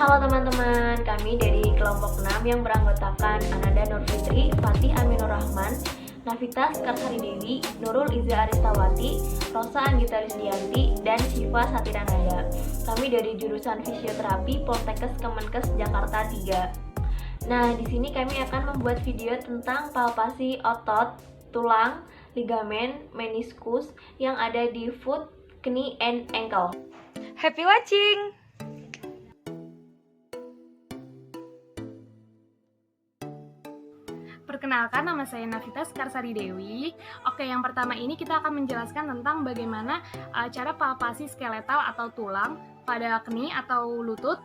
Halo teman-teman, kami dari kelompok 6 yang beranggotakan Ananda Nurfitri, Fatih Aminur Rahman, Navita Skarsari Dewi, Nurul Iza Aristawati, Rosa Anggita Risdianti, dan Syifa Satirananda. Kami dari jurusan Fisioterapi Poltekkes Kemenkes Jakarta 3. Nah, di sini kami akan membuat video tentang palpasi otot, tulang, ligamen, meniskus yang ada di foot, knee, and ankle. Happy watching! Perkenalkan, nama saya Navita Skarsari Dewi. Oke, yang pertama ini kita akan menjelaskan tentang bagaimana cara palpasi skeletal atau tulang pada knie atau lutut,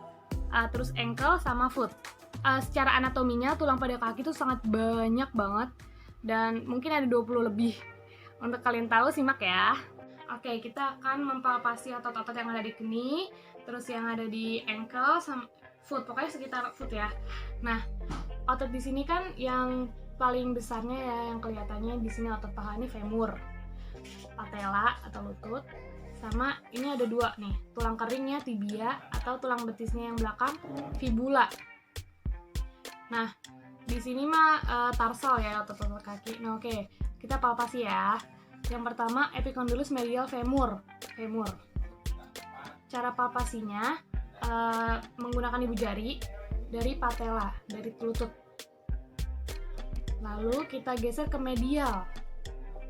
terus ankle sama foot. Secara anatominya tulang pada kaki itu sangat banyak banget dan mungkin ada 20 lebih. Untuk kalian tahu, simak ya. Oke, kita akan mempalpasi otot-otot yang ada di knie, terus yang ada di ankle sama foot, pokoknya sekitar foot ya. Nah, otot di sini kan yang paling besarnya ya, yang kelihatannya di sini otot paha ini femur, patella atau lutut, sama ini ada dua nih, tulang keringnya tibia atau tulang betisnya yang belakang fibula. Nah, di sini mah tarsal ya, otot-otot kaki. Nah, oke, kita palpasi ya. Yang pertama epicondylus medial femur. Cara palpasinya menggunakan ibu jari dari patella, dari lutut. Lalu kita geser ke medial,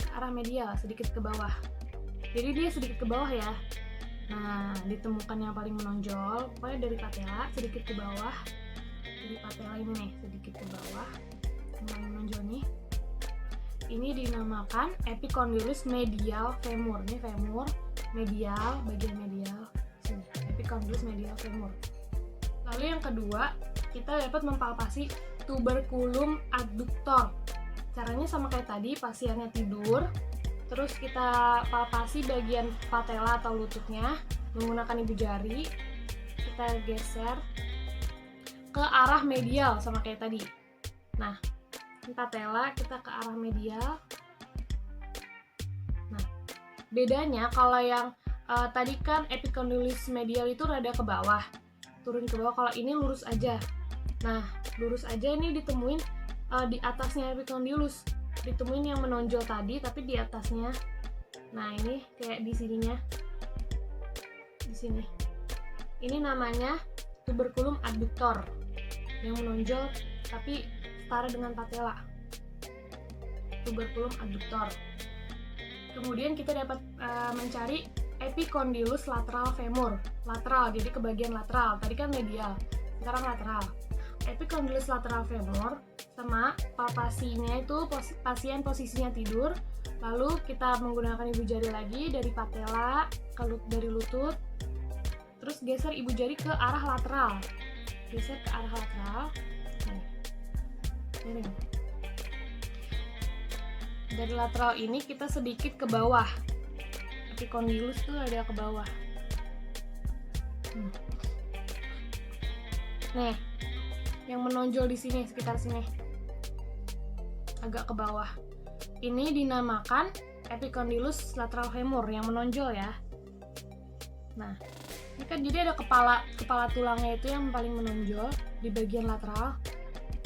ke arah medial, sedikit ke bawah. Jadi dia sedikit ke bawah ya. Nah, ditemukan yang paling menonjol, pokoknya dari patella sedikit ke bawah. Dari patella ini nih, sedikit ke bawah, yang paling menonjol nih. Ini dinamakan epicondylus medial femur. Ini femur, medial, bagian medial. Sini, epicondylus medial femur. Lalu yang kedua, kita dapat mempalpasi tuberculum adductor. Caranya sama kayak tadi, pasiennya tidur, terus kita palpasi bagian patella atau lututnya menggunakan ibu jari. Kita geser ke arah medial sama kayak tadi. Nah, ini patella, kita ke arah medial. Nah, bedanya kalau yang tadi kan epicondylus medial itu rada ke bawah, turun ke bawah. Kalau ini lurus aja. Nah, lurus aja ini ditemuin di atasnya epicondylus, ditemuin yang menonjol tadi tapi di atasnya. Nah, ini kayak di sininya, di sini. Ini namanya tuberculum adductor, yang menonjol tapi setara dengan patella. Tuberculum adductor. Kemudian kita dapat mencari epicondylus lateral femur. Lateral, jadi ke bagian lateral. Tadi kan medial, sekarang lateral. Epicondylus lateral femur sama palpasinya itu pasien posisinya tidur, lalu kita menggunakan ibu jari lagi dari patella dari lutut, terus geser ibu jari ke arah lateral, geser ke arah lateral. Ini. Dari lateral ini kita sedikit ke bawah, epicondylus tuh ada ke bawah. Nih, yang menonjol di sini, sekitar sini, agak ke bawah. Ini dinamakan epicondylus lateral femur yang menonjol ya. Nah, ini kan jadi ada kepala tulangnya itu yang paling menonjol di bagian lateral.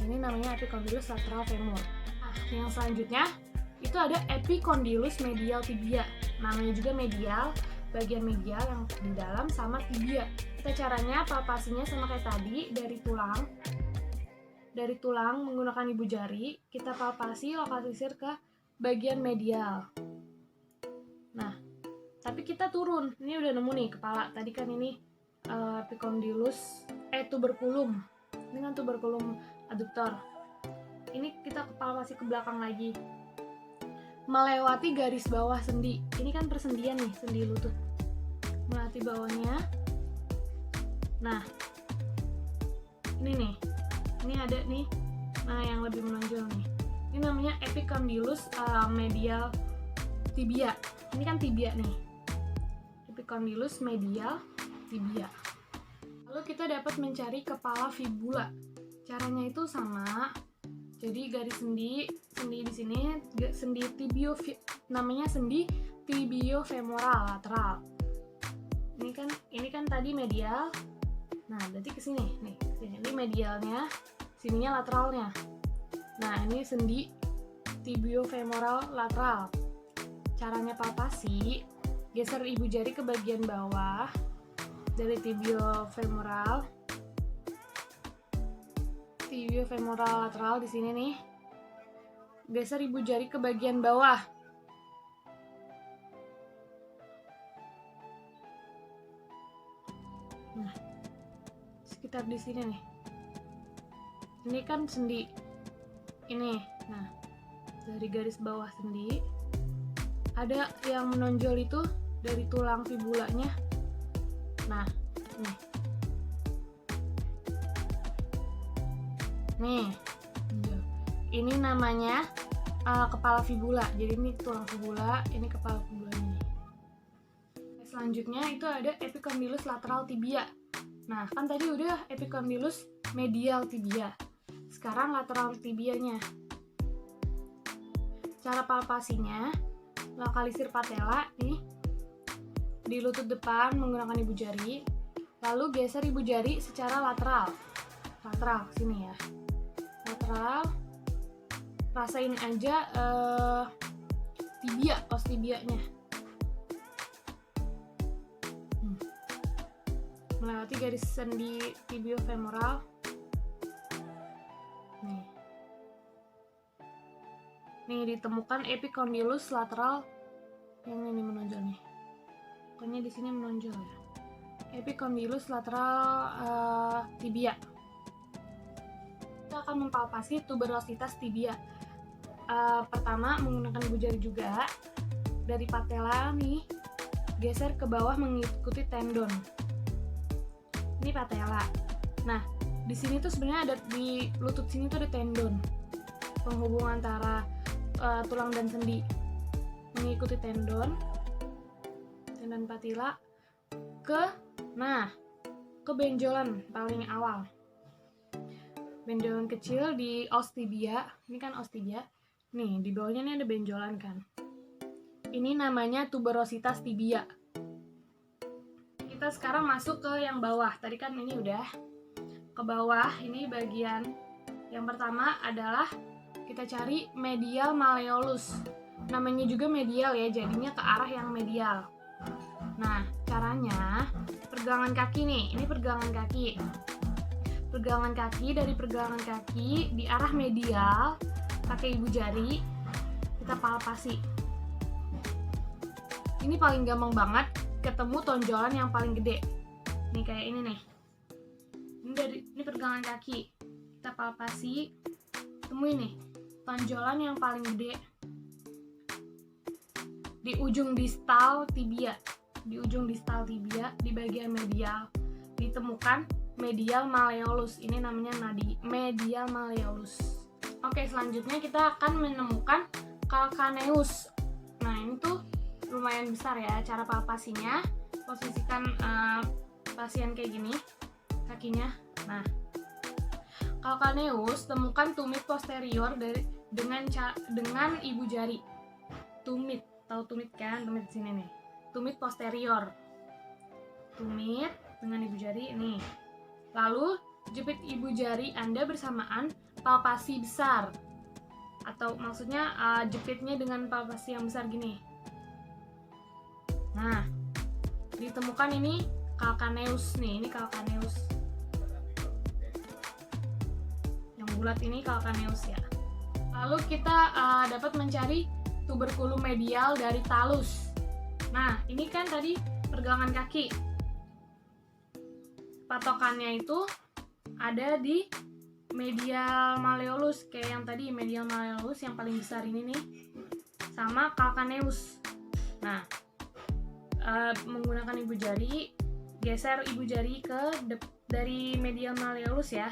Ini namanya epicondylus lateral femur. Nah, yang selanjutnya itu ada epicondylus medial tibia. Namanya juga medial, bagian medial yang di dalam sama tibia. Kita caranya palpasinya sama kayak tadi, dari tulang menggunakan ibu jari, kita palpasi lokalisir ke bagian medial. Nah, tapi kita turun. Ini udah nemu nih kepala. Tadi kan ini epicondylus tuberculum. Ini kan tuberculum adductor. Ini kita palpasi ke belakang lagi. Melewati garis bawah sendi. Ini kan persendian nih, sendi lutut. Melewati bawahnya. Nah, ini nih. Ini ada nih, nah yang lebih menonjol nih. Ini namanya epicondylus medial tibia. Ini kan tibia nih. Epicondylus medial tibia. Lalu kita dapat mencari kepala fibula. Caranya itu sama. Jadi garis sendi di sini, sendi namanya sendi tibiofemoral lateral. Ini kan tadi medial. Nah, berarti ke sini nih. Ini medialnya, sininya lateralnya. Nah, ini sendi tibiofemoral lateral. Caranya palpasi, geser ibu jari ke bagian bawah dari tibiofemoral lateral di sini nih. Geser ibu jari ke bagian bawah. Nah, sekitar di sini nih. Ini kan sendi ini. Nah, dari garis bawah sendi ada yang menonjol itu dari tulang fibulanya. Nah, nih, ini namanya kepala fibula. Jadi ini tulang fibula, ini kepala fibulanya. Selanjutnya itu ada epicondylus lateral tibia. Nah, kan tadi udah epicondylus medial tibia. Sekarang lateral tibianya. Cara palpasinya, lokalisir patella nih di lutut depan menggunakan ibu jari, lalu geser ibu jari secara lateral sini ya. Lateral, rasain aja tibia, os tibianya. Melewati garis sendi tibiofemoral. Nih ditemukan epicondylus lateral yang ini menonjol nih. Pokoknya di sini menonjol ya. Epicondylus lateral tibia. Kita akan mempalpasi tuberositas tibia. Pertama menggunakan ibu jari juga. Dari patella nih geser ke bawah mengikuti tendon. Ini patella. Nah, di sini tuh sebenarnya ada di lutut sini tuh ada tendon penghubung antara tulang dan sendi. Mengikuti tendon patella ke benjolan paling awal. Benjolan kecil di os tibia. Ini kan os tibia. Nih, di bawahnya nih ada benjolan kan. Ini namanya tuberositas tibia. Kita sekarang masuk ke yang bawah. Tadi kan ini udah ke bawah. Ini bagian yang pertama adalah kita cari medial malleolus. Namanya juga medial ya, jadinya ke arah yang medial. Nah, caranya pergelangan kaki nih. Ini pergelangan kaki. Pergelangan kaki, dari pergelangan kaki di arah medial pakai ibu jari kita palpasi. Ini paling gampang banget ketemu tonjolan yang paling gede. Nih kayak ini nih. Ini pergelangan kaki. Kita palpasi, temuin nih tonjolan yang paling gede di ujung distal tibia. Di ujung distal tibia di bagian medial ditemukan medial malleolus. Ini namanya nadi medial malleolus. Oke, selanjutnya kita akan menemukan calcaneus. Nah, ini tuh lumayan besar ya. Cara palpasinya, posisikan pasien kayak gini kakinya. Nah, calcaneus temukan tumit posterior dengan ibu jari. Tumit, tahu tumit kan? Tumit di sini nih. Tumit posterior. Tumit dengan ibu jari ini. Lalu jepit ibu jari Anda bersamaan palpasi besar. Atau maksudnya jepitnya dengan palpasi yang besar gini. Nah, ditemukan ini calcaneus nih, ini calcaneus. Yang bulat ini calcaneus ya. Lalu kita dapat mencari tuberculum medial dari talus. Nah, ini kan tadi pergelangan kaki. Patokannya itu ada di medial malleolus, kayak yang tadi medial malleolus yang paling besar ini nih, sama calcaneus. Nah, menggunakan ibu jari, geser ibu jari dari medial malleolus ya.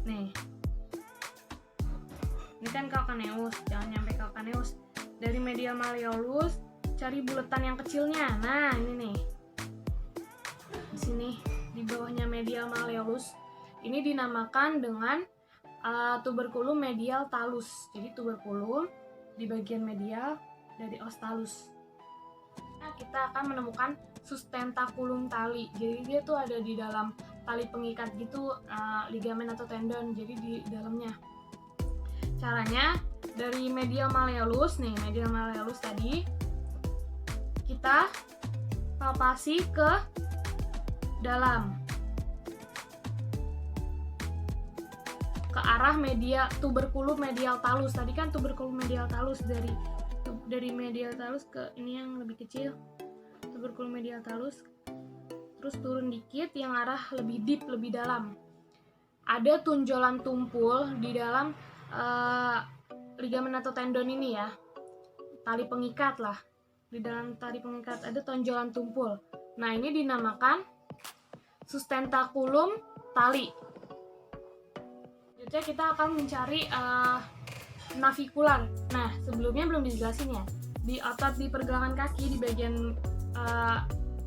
Nih, ini kan calcaneus, jangan nyampe calcaneus. Dari medial malleolus cari bulatan yang kecilnya. Nah, ini nih. Di sini di bawahnya medial malleolus. Ini dinamakan dengan tuberculum medial talus. Jadi tuberculum di bagian medial dari os talus. Nah, kita akan menemukan sustentaculum tali. Jadi dia tuh ada di dalam tali pengikat gitu, ligamen atau tendon. Jadi di dalamnya. Caranya dari medial malleolus nih, medial malleolus tadi kita palpasi ke dalam, ke arah tuberculum medial talus. Tadi kan tuberculum medial talus dari medial talus ke ini yang lebih kecil, tuberculum medial talus, terus turun dikit yang arah lebih deep, lebih dalam. Ada tonjolan tumpul di dalam ligamen atau tendon ini ya, tali pengikat lah. Di dalam tali pengikat ada tonjolan tumpul. Nah, ini dinamakan sustentaculum tali. Selanjutnya kita akan mencari navicular. Nah, sebelumnya belum dijelasin ya. Di otot di pergelangan kaki di bagian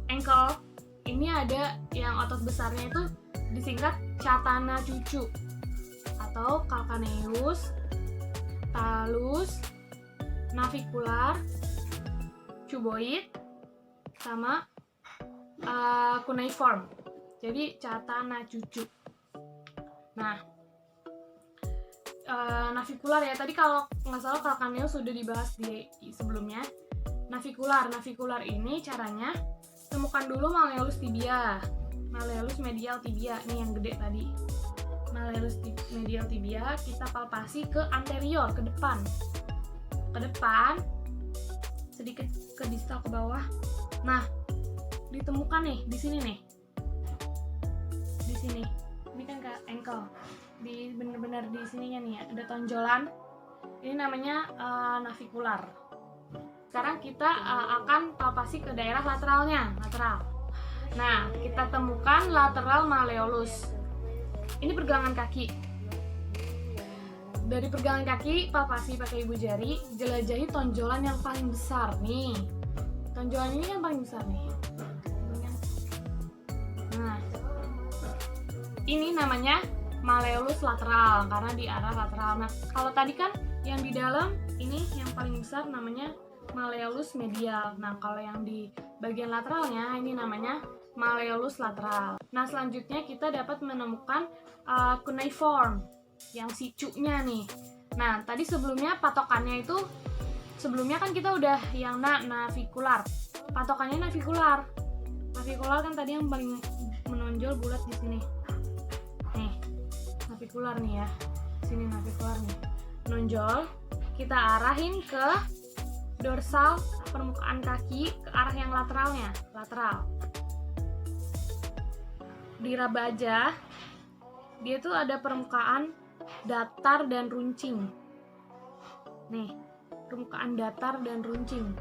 ankle ini ada yang otot besarnya itu disingkat catana cucu atau calcaneus, talus, navicular, cuboid, sama cuneiform. Jadi catana cucu. Nah, navicular ya, tadi kalau nggak salah calcaneus sudah dibahas di sebelumnya. Navicular ini caranya temukan dulu malleolus tibia, malleolus medial tibia, ini yang gede tadi. Malleolus medial tibia kita palpasi ke anterior, ke depan, sedikit ke distal ke bawah. Nah, ditemukan nih di sini nih, di sini. Ini kan ke ankle, di benar-benar di sininya nih ada tonjolan. Ini namanya navicular. Sekarang kita akan palpasi ke daerah lateralnya, lateral. Nah, kita temukan lateral malleolus. Ini pergelangan kaki. Dari pergelangan kaki, palpasi pakai ibu jari, jelajahi tonjolan yang paling besar nih. Tonjolan ini yang paling besar nih. Nah, ini namanya malleolus lateral karena di arah lateral. Nah, kalau tadi kan yang di dalam ini yang paling besar namanya malleolus medial. Nah, kalau yang di bagian lateralnya ini namanya malleolus lateral. Nah, selanjutnya kita dapat menemukan cuneiform yang si cu-nya nih. Nah, tadi sebelumnya patokannya itu sebelumnya kan kita udah yang navicular. Patokannya navicular. Navicular kan tadi yang paling menonjol bulat di sini. Nih, navicular nih ya. Sini navicular nih. Menonjol, kita arahin ke dorsal permukaan kaki ke arah yang lateralnya, lateral. Diraba aja, dia tuh ada permukaan datar dan runcing. Nih, permukaan datar dan runcing.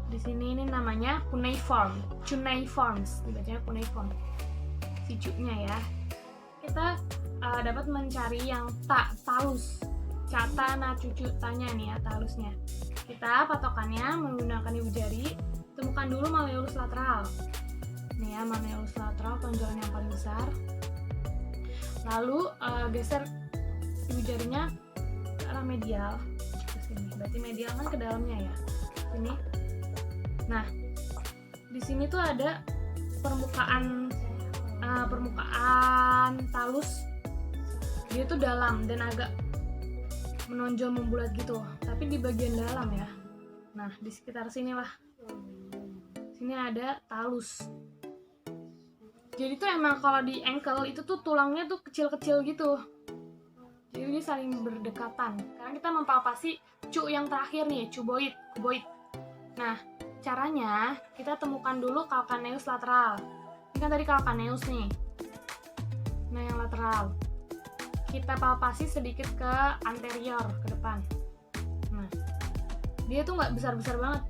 Di sini ini namanya cuneiforms, dibacanya cuneiform. Si cu-nya ya. Kita dapat mencari yang talus. Catana cucu tanya nih ya, talusnya. Kita patokannya menggunakan ibu jari, temukan dulu malleolus lateral. Nih ya, malleolus lateral, tonjolan yang paling besar. Lalu geser ibu jarinya ke arah medial ke sini. Berarti medial kan ke dalamnya ya. Sini. Nah, di sini tuh ada permukaan talus. Dia tuh dalam dan agak menonjol membulat gitu, tapi di bagian dalam ya. Nah, di sekitar sinilah. Sini ada talus. Jadi tuh emang kalau di ankle itu tuh tulangnya tuh kecil-kecil gitu. Jadi ini saling berdekatan. Sekarang kita mempalpasi cu yang terakhir nih, cuboid. Nah, caranya kita temukan dulu calcaneus lateral. Ini kan tadi calcaneus nih. Nah, yang lateral. Kita palpasi sedikit ke anterior, ke depan. Nah, dia tuh nggak besar-besar banget.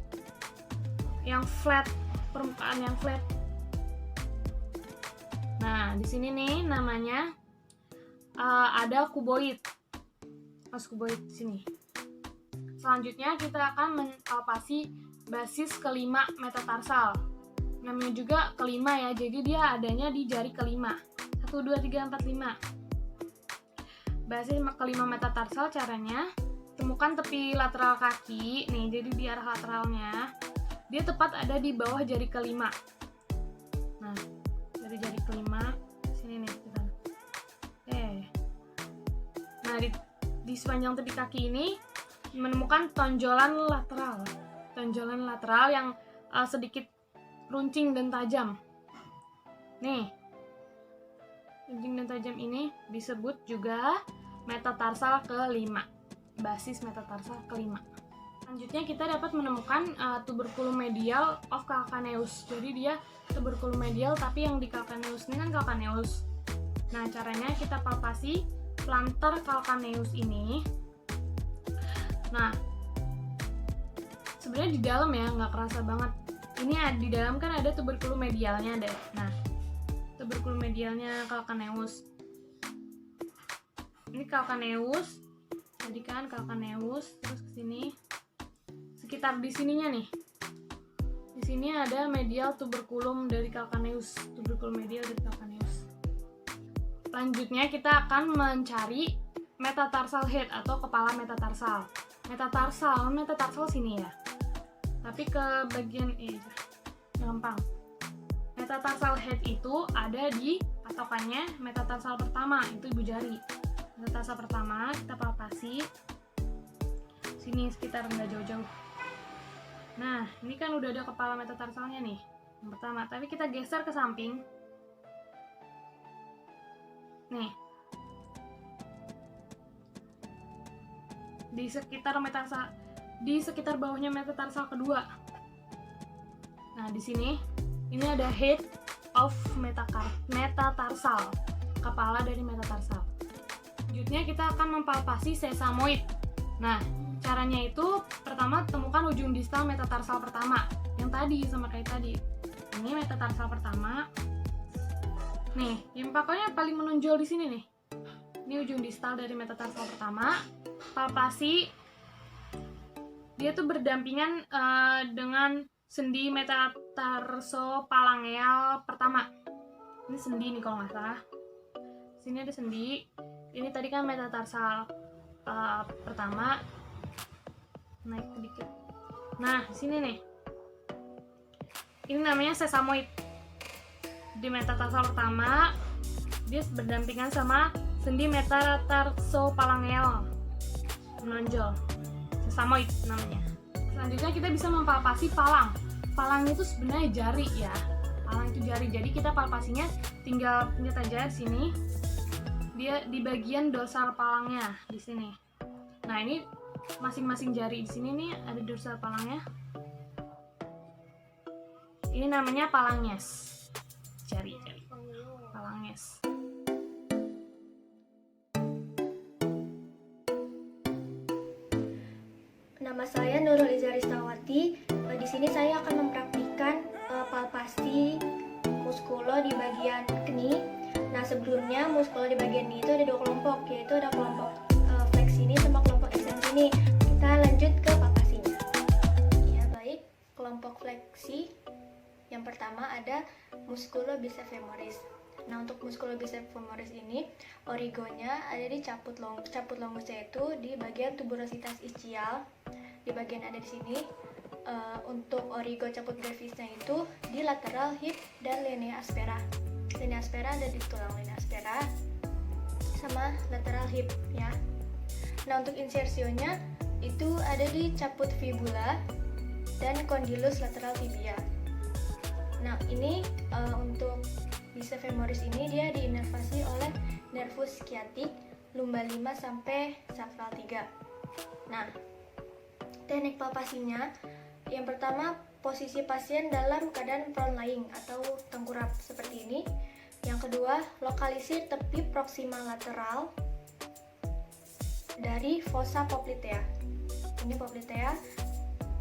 Yang flat, permukaan yang flat. Nah, di sini nih namanya ada cuboid. Cuboid di sini. Selanjutnya kita akan mempalpasi basis kelima metatarsal. Namanya juga kelima ya, jadi dia adanya di jari kelima. 1, 2, 3, 4, 5. Basis kelima metatarsal caranya temukan tepi lateral kaki nih, jadi di arah lateralnya dia tepat ada di bawah jari kelima. Nah, dari jari kelima sini nih kita. Nah, di sepanjang tepi kaki ini menemukan tonjolan lateral yang sedikit runcing dan tajam. Nih, runcing dan tajam ini disebut juga metatarsal kelima, basis metatarsal kelima. Selanjutnya kita dapat menemukan tuberculum medial of calcaneus. Jadi dia tuberculum medial, tapi yang di calcaneus ini kan calcaneus. Nah, caranya kita palpasi plantar calcaneus ini. Nah, sebenarnya di dalam ya, nggak kerasa banget. Ini di dalam kan ada tuberculum medialnya deh. Nah, tuberculum medialnya calcaneus. Ini calcaneus. Tadi kan calcaneus, terus ke sini. Sekitar di sininya nih. Di sini ada medial tuberculum dari calcaneus, tuberculum medial dari calcaneus. Selanjutnya kita akan mencari metatarsal head atau kepala metatarsal. Metatarsal sini ya. Tapi ke bagian gampang. Metatarsal head itu ada di patokannya metatarsal pertama, itu ibu jari. Metatarsal pertama kita palpasi. Sini sekitar nggak jauh-jauh. Nah, ini kan udah ada kepala metatarsalnya nih, yang pertama. Tapi kita geser ke samping. Nih, di sekitar bawahnya metatarsal kedua. Nah, di sini ini ada head of metatarsal, kepala dari metatarsal. Selanjutnya kita akan mempalpasi sesamoid. Nah, caranya itu pertama temukan ujung distal metatarsal pertama, yang tadi sama kayak tadi. Ini metatarsal pertama. Nih, yang pokoknya paling menonjol di sini nih. Ini ujung distal dari metatarsal pertama. Palpasi. Dia tuh berdampingan dengan sendi metatarsopalangeal pertama. Ini sendi nih kalau nggak salah. Sini ada sendi. Ini tadi kan metatarsal pertama. Naik sedikit. Nah, sini nih. Ini namanya sesamoid. Di metatarsal pertama, dia berdampingan sama sendi metatarsopalangeal menonjol. Sesamoid namanya. Selanjutnya kita bisa mempalpasi palang. Palang itu sebenarnya jari ya. Palang itu jari. Jadi kita palpasinya tinggal pencet aja di sini. Dia di bagian dorsal palangnya di sini. Nah, ini masing-masing jari di sini nih ada dorsal palangnya. Ini namanya palanges. Jari palanges. Nama saya Nurul Iza Aristawati. Di sini saya akan mempraktikkan palpasi muskulo di bagian kni. Nah, sebelumnya muskulo di bagian kni itu ada dua kelompok, yaitu ada kelompok fleksi ini sama kelompok ekstensi ini. Kita lanjut ke palpasinya. Ya, baik. Kelompok fleksi yang pertama ada muskulo bicep femoris. Nah, untuk muskulo bicep femoris ini origonya ada di caput longusnya itu di bagian tuberositas ischial, di bagian ada di sini. Untuk origo caput brevisnya itu di lateral hip dan linea aspera. Linea aspera ada di tulang linea aspera sama lateral hip ya. Nah, untuk insersionya itu ada di caput fibula dan condylus lateral tibia. Nah, ini untuk bicep femoris ini dia diinervasi oleh nervus sciatic lumbar 5 sampai sacral 3. Nah, teknik palpasinya yang pertama posisi pasien dalam keadaan prone lying atau tengkurap seperti ini. Yang kedua, lokalisir tepi proksimal lateral dari fossa poplitea. Ini poplitea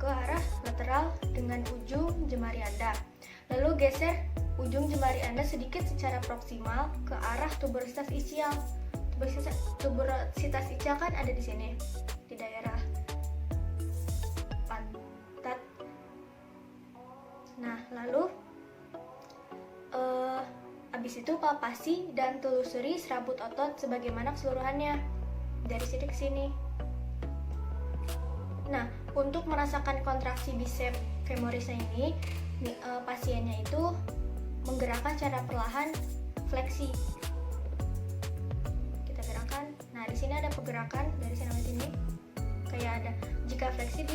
ke arah lateral dengan ujung jemari Anda. Lalu geser ujung jemari Anda sedikit secara proksimal ke arah tuberositas ischial. Tuberositas ischial kan ada di sini, di daerah pantat. Nah, lalu habis itu palpasi dan telusuri serabut otot sebagaimana keseluruhannya dari sini ke sini. Nah, untuk merasakan kontraksi bicep femorisnya ini, pasiennya itu menggerakkan secara perlahan fleksi. Kita gerakkan. Nah, di sini ada pergerakan dari sini sampai sini. Kayak ada jika fleksi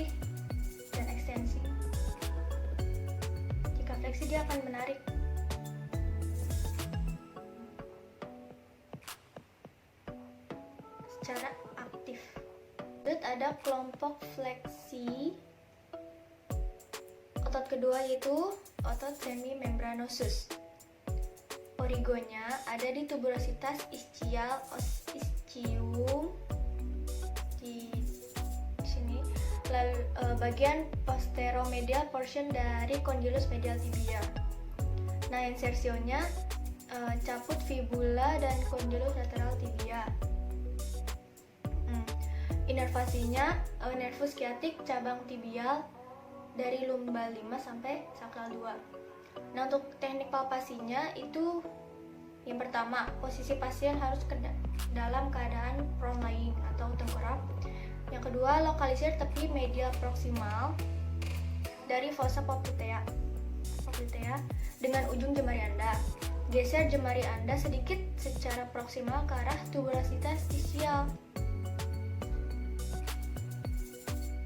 dan ekstensi. Jika fleksi dia akan menarik. Secara aktif. Lalu ada kelompok fleksi. Otot kedua yaitu otot semimembranosus. Origonya ada di tuberositas ischial ischium di sini. Lalu bagian posteromedial portion dari condylus medial tibia. Nah, insersionya caput fibula dan condylus lateral tibia. Inervasinya nervus sciatic cabang tibial dari lumbar 5 sampai sakral 2. Nah, untuk teknik palpasinya itu yang pertama, posisi pasien harus dalam keadaan prone lying atau tengkurap. Yang kedua, lokalisir tepi medial proksimal dari fossa poplitea dengan ujung jemari Anda. Geser jemari Anda sedikit secara proksimal ke arah tuberositas ischial.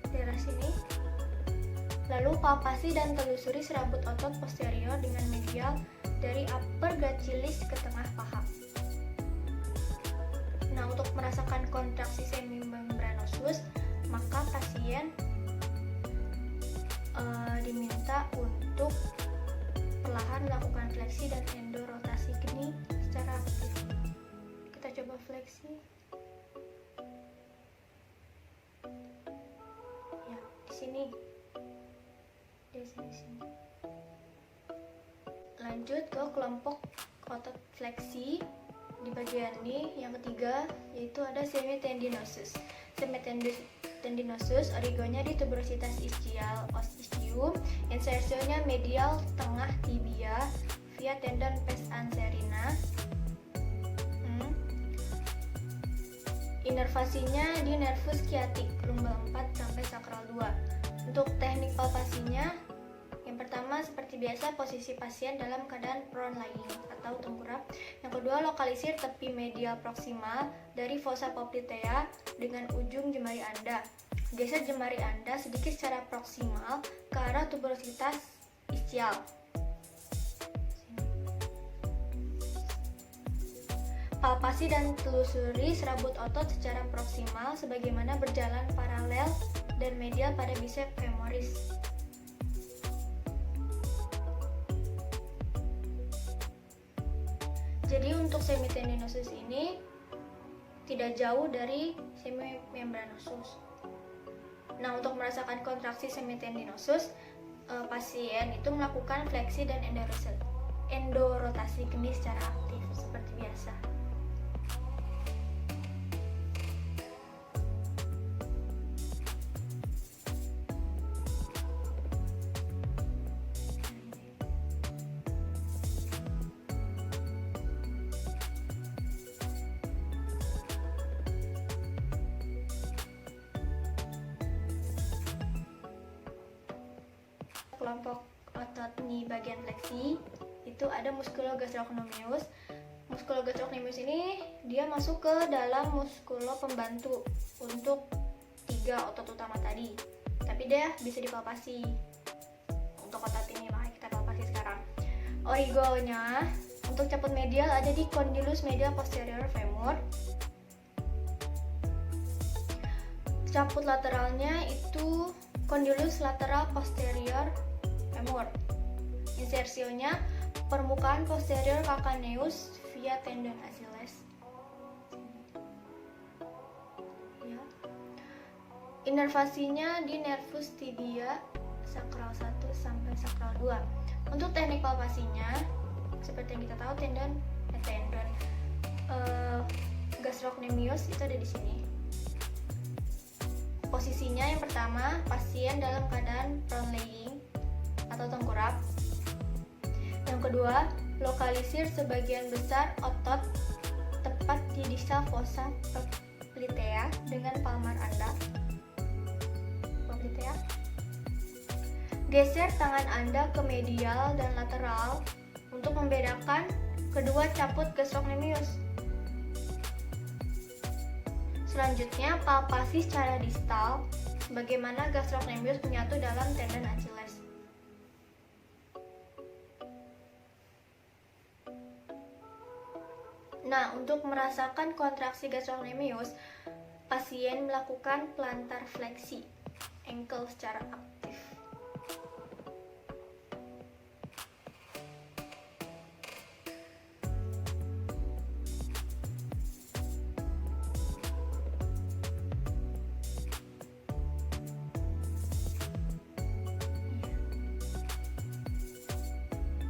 Daerah sini. Lalu palpasi dan telusuri serabut otot posterior dengan medial dari upper gracilis ke tengah paha. Nah, untuk merasakan kontraksi semimembranosus, maka pasien diminta untuk perlahan melakukan fleksi dan endorotasi knie secara aktif. Kita coba fleksi. Ya, di sini. Di sini. Lanjut ke kelompok otot fleksi di bagian ini. Yang ketiga yaitu ada semitendinosus. Semitendinosus origonya di tuberositas ischial ischium. Insersionya medial tengah tibia via tendon pes anserina. Inervasinya di nervus sciatic lumbar 4 sampai sakral 2. Untuk teknik palpasinya, yang pertama seperti biasa posisi pasien dalam keadaan prone lying atau tengkurap. Yang kedua, lokalisir tepi medial proksimal dari fossa poplitea dengan ujung jemari Anda. Geser jemari Anda sedikit secara proksimal ke arah tuberositas ischial. Palpasi dan telusuri serabut otot secara proksimal sebagaimana berjalan paralel dan medial pada bicep femoris. Jadi untuk semitendinosus ini tidak jauh dari semimembranosus. Nah, untuk merasakan kontraksi semitendinosus, pasien itu melakukan fleksi dan endorotasi knie secara aktif seperti biasa. Kelompok otot knie bagian fleksi itu ada musculogastrocnemius. Musculogastrocnemius ini dia masuk ke dalam muskulo pembantu untuk 3 otot utama tadi, tapi dia bisa dipalpasi. Untuk otot ini makanya kita palpasi sekarang. Origonya untuk caput medial ada di condylus medial posterior femur. Caput lateralnya itu condylus lateral posterior femur. Insersionya permukaan posterior calcaneus via tendon Achilles. Ya. Inervasinya di nervus tibia sakral 1 sampai sakral 2. Untuk teknik palpasinya seperti yang kita tahu tendon gastrocnemius itu ada di sini. Posisinya yang pertama, pasien dalam keadaan prone lying atau tengkurap. Yang kedua, lokalisir sebagian besar otot tepat di distal fossa poplitea dengan palmar Anda. gitu ya. Geser tangan Anda ke medial dan lateral untuk membedakan kedua caput gastrocnemius. Selanjutnya, palpasi secara distal bagaimana gastrocnemius menyatu dalam tendon Achilles. Nah, untuk merasakan kontraksi gastrocnemius, pasien melakukan plantar fleksi ankle secara aktif.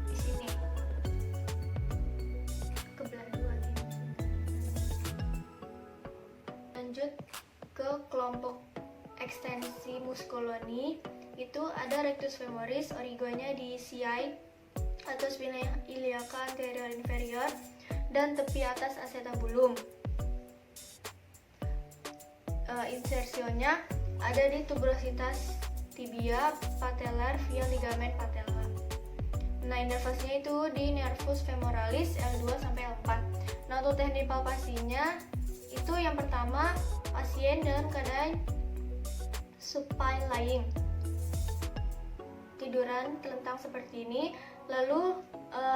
Di sini. Kebelah dua gini. Lanjut ke kelompok ekstensi musculoni, itu ada rectus femoris, origonya di CI atau spina iliaca anterior inferior dan tepi atas acetabulum. Insersionya ada di tuberositas tibia patellar via ligamen patella. Nah, inervasinya itu di nervus femoralis L2 sampai L4. Nah, untuk teknik palpasinya itu yang pertama, pasien dalam keadaan supine lying, tiduran telentang seperti ini, lalu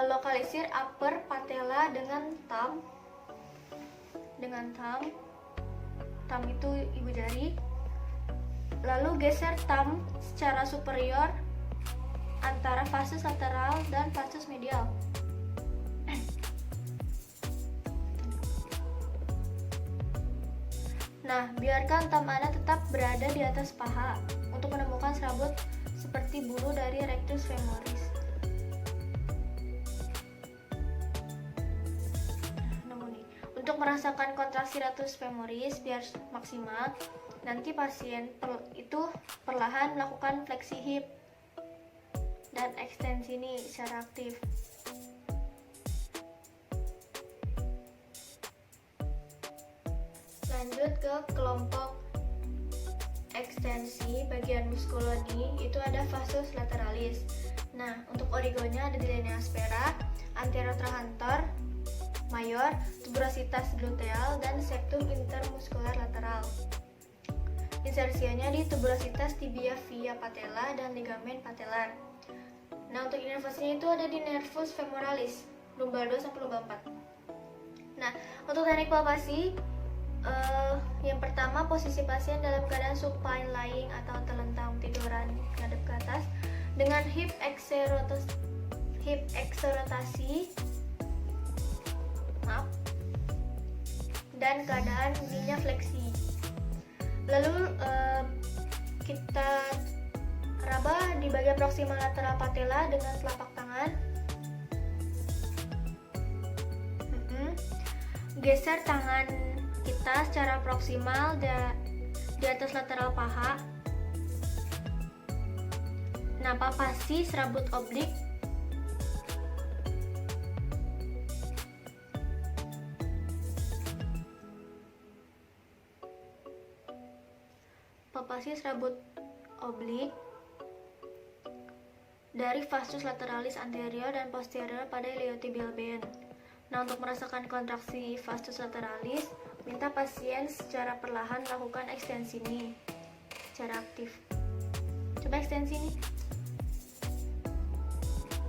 lokalisir upper patella dengan thumb, thumb itu ibu jari, lalu geser thumb secara superior antara fasus lateral dan fasus medial. Nah, biarkan thumb Anda tetap berada di atas paha untuk menemukan serabut seperti bulu dari rectus femoris. Nemu nih. Untuk merasakan kontraksi rectus femoris biar maksimal, nanti pasien itu perlahan melakukan fleksi hip dan ekstensi ini secara aktif. Lanjut ke kelompok ekstensi bagian musculoni, itu ada fasus lateralis. Nah, untuk origonya ada di linea aspera, anterior trochanter mayor, tuberositas gluteal, dan septum intermuskular lateral. Insersinya di tuberositas tibia via patella dan ligamen patellar. Nah, untuk inervasinya itu ada di nervus femoralis, lumbal 2 sampai lumbal 4. Nah, untuk teknik palpasi, yang pertama, posisi pasien dalam keadaan supine lying atau telentang tiduran ngadep ke atas dengan hip ekserotasi, dan keadaan kneenya fleksi. Lalu kita raba di bagian proksimal lateral patella dengan telapak tangan. Geser tangan kita secara proksimal di atas lateral paha. Nah, palpasi serabut oblik. Palpasi serabut oblik dari fasus lateralis anterior dan posterior pada iliotibial band. Nah, untuk merasakan kontraksi fasus lateralis, minta pasien secara perlahan melakukan ekstensi ini secara aktif. Coba ekstensi ini.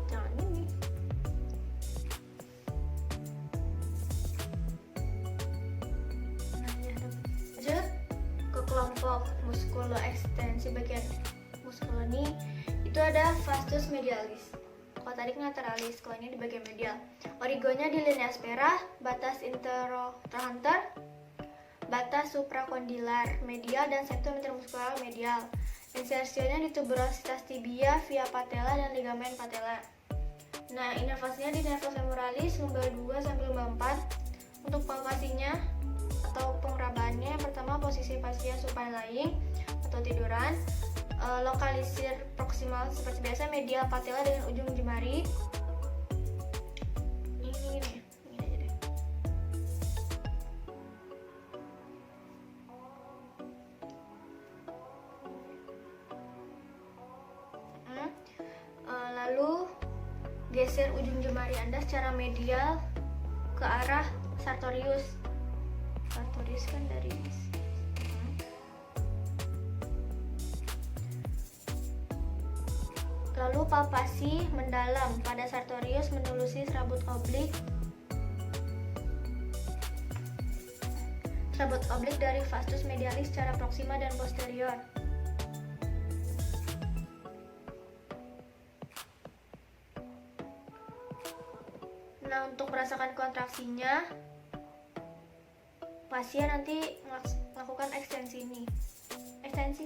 Jangan ini. Lanjut ke kelompok muskulo ekstensi bagian musculoni, itu ada vastus medialis. Kalau tadi lateralis, kalau ini di bagian medial. Origonya di linea aspera, batas intertrochanter, batas suprakondilar medial, dan septum intermuskular medial. Insersinya di tuberositas tibia via patella dan ligamen patella. Nah, inervasinya di nervus femoralis lumbal 2 sampai lumbal 4. Untuk palpasinya atau pengrabaannya, yang pertama posisi pasien supine lying atau tiduran, lokalisir proksimal seperti biasa medial patella dengan ujung jemari. Ini aja deh. geser ujung jemari Anda secara medial ke arah sartorius. Sartorius kan dari lalu palpasi mendalam pada sartorius menelusuri serabut oblik dari vastus medialis secara proksima dan posterior. Nah, untuk merasakan kontraksinya, pasien nanti melakukan ekstensi ini. Ekstensi.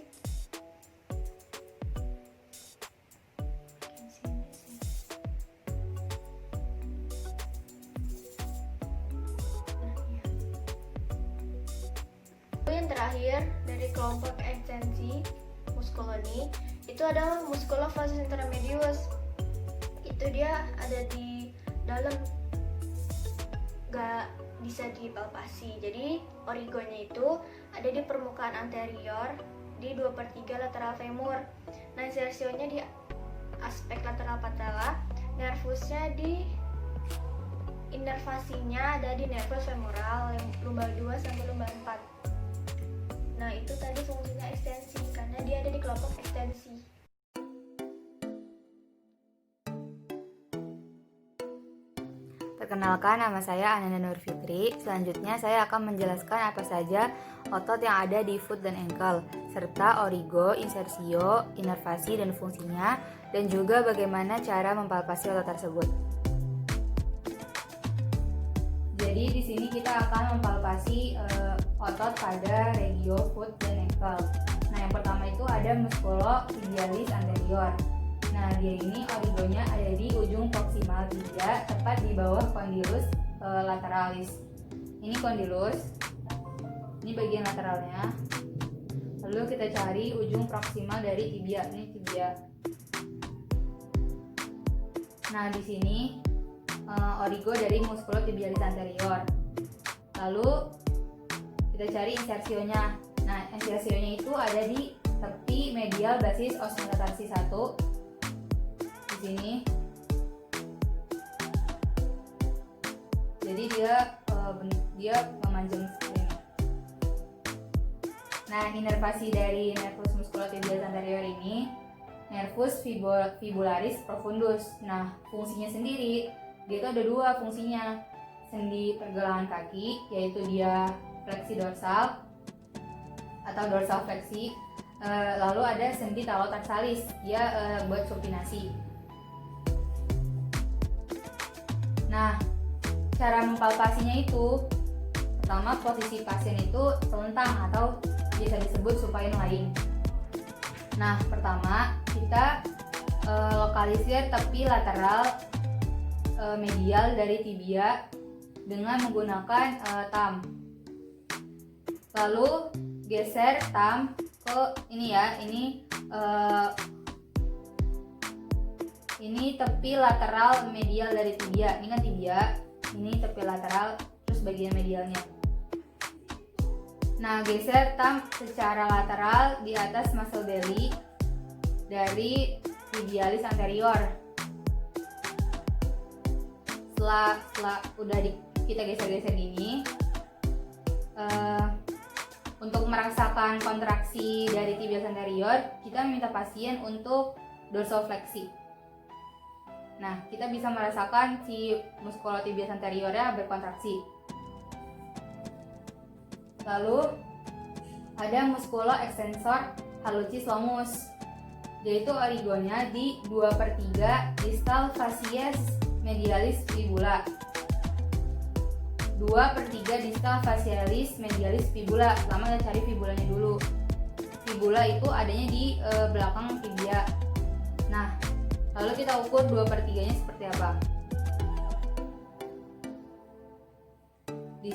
Yang terakhir dari kelompok ekstensi musculoni itu adalah musculus vastus intermedius. Itu dia ada di dalam, gak bisa dipalpasi. Jadi origonya itu ada di permukaan anterior di 2/3 lateral femur. Nah, insersionya di aspek lateral patella, nervusnya di inervasinya ada di nervus femoral lumbal 2 sampai lumbal 4. Nah, itu tadi fungsinya ekstensi karena dia ada di kelompok ekstensi. Perkenalkan, nama saya Ananda Nur Fitri. Selanjutnya saya akan menjelaskan apa saja otot yang ada di foot dan ankle, serta origo, insersio, inervasi dan fungsinya, dan juga bagaimana cara mempalpasi otot tersebut. Jadi di sini kita akan mempalpasi otot pada regio foot dan ankle. Nah, yang pertama itu ada musculotibialis anterior. Nah, dia ini origonya ada di ujung proksimal tibia, tepat di bawah condylus lateralis. Ini condylus, ini bagian lateralnya. Lalu kita cari ujung proksimal dari tibia, ini tibia. Nah, di sini origo dari musculotibialis anterior. Lalu kita cari insersionya. Nah, insersionya itu ada di tepi medial basis osmolatarsi 1 di sini. Jadi dia memanjang seperti ini. Nah, inervasi dari nervus musculotibialis anterior ini nervus fibularis profundus. Nah, fungsinya sendiri dia itu ada dua fungsinya. Sendi pergelangan kaki, yaitu dia fleksi dorsal atau dorsal fleksi. Lalu ada sendi talotarsalis, dia buat supinasi. Nah, cara mempalpasinya itu, pertama posisi pasien itu telentang atau bisa disebut supine lying. Nah, pertama kita lokalisir tepi lateral medial dari tibia dengan menggunakan thumb. Lalu geser thumb ke ini ya, ini tepi lateral medial dari tibia. Ini kan tibia, ini tepi lateral, terus bagian medialnya. Nah, geser thumb secara lateral di atas muscle belly dari tibialis anterior. Setelah udah kita geser-geser gini, untuk merasakan kontraksi dari tibialis anterior, kita minta pasien untuk dorsofleksi. Nah, kita bisa merasakan si musculotibialis anteriornya berkontraksi. Lalu ada musculo extensor hallucis longus, yaitu origonya di 2/3 distal facies medialis fibula. 2/3 distal facialis medialis fibula. Pertama kita cari fibulanya dulu. Fibula itu adanya di belakang tibia. Nah, lalu kita ukur 2/3-nya seperti apa. Di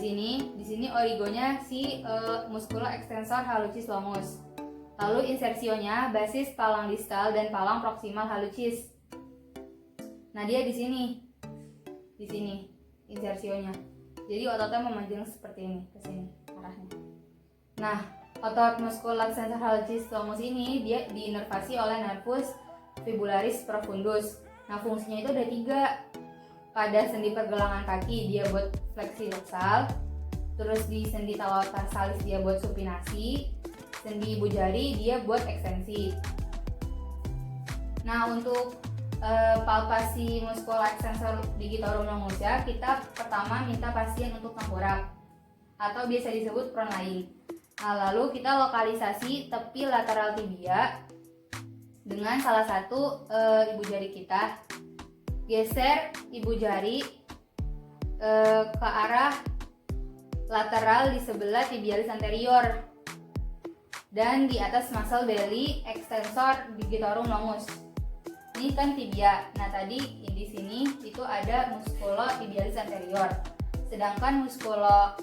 sini origonya si musculo extensor hallucis longus. Lalu insersionya basis palang distal dan palang proksimal hallucis. Nah, dia di sini insersionya. Jadi ototnya memanjang seperti ini ke sini arahnya. Nah, otot musculo extensor hallucis longus ini dia diinervasi oleh nervus fibularis profundus. Nah, fungsinya itu ada 3. Pada sendi pergelangan kaki dia buat fleksi dorsal, terus di sendi talotarsalis dia buat supinasi, sendi ibu jari dia buat ekstensi. Nah, untuk palpasi muskulo extensor digitorum longusnya, kita pertama minta pasien untuk tengkorak atau biasa disebut prone lying. Nah, lalu kita lokalisasi tepi lateral tibia dengan salah satu ibu jari kita. Geser ibu jari ke arah lateral di sebelah tibialis anterior dan di atas muscle belly extensor digitorum longus. Ini kan tibia. Nah, tadi di sini itu ada muskulo tibialis anterior. Sedangkan muskulo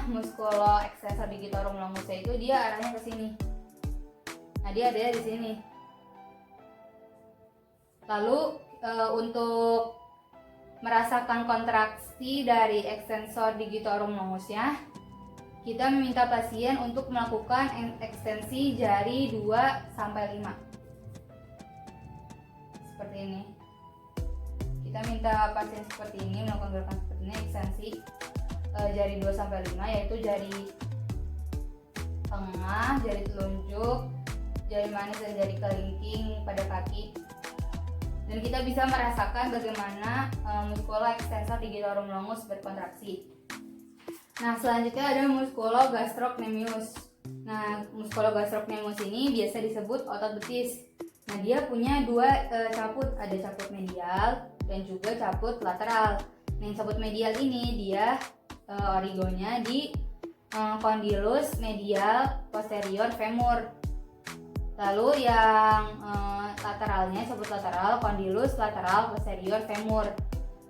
muskulo extensor digitorum longusnya itu dia arahnya ke sini. Nah, dia ada di sini. Lalu untuk merasakan kontraksi dari extensor digitorum longusnya, kita meminta pasien untuk melakukan ekstensi jari 2-5. Seperti ini. Kita minta pasien seperti ini melakukan gerakan seperti ini, ekstensi jari 2-5, yaitu jari tengah, jari telunjuk, jari manis dan jari kelingking pada kaki. Dan kita bisa merasakan bagaimana muskulo extensor digitorum longus berkontraksi. Nah, selanjutnya ada muskulo gastrocnemius. Nah, muskulo gastrocnemius ini biasa disebut otot betis. Nah, dia punya 2 caput, ada caput medial dan juga caput lateral. Nah, yang caput medial ini dia origonya di condylus medial posterior femur. Lalu yang lateralnya, cabut lateral, condylus lateral posterior femur.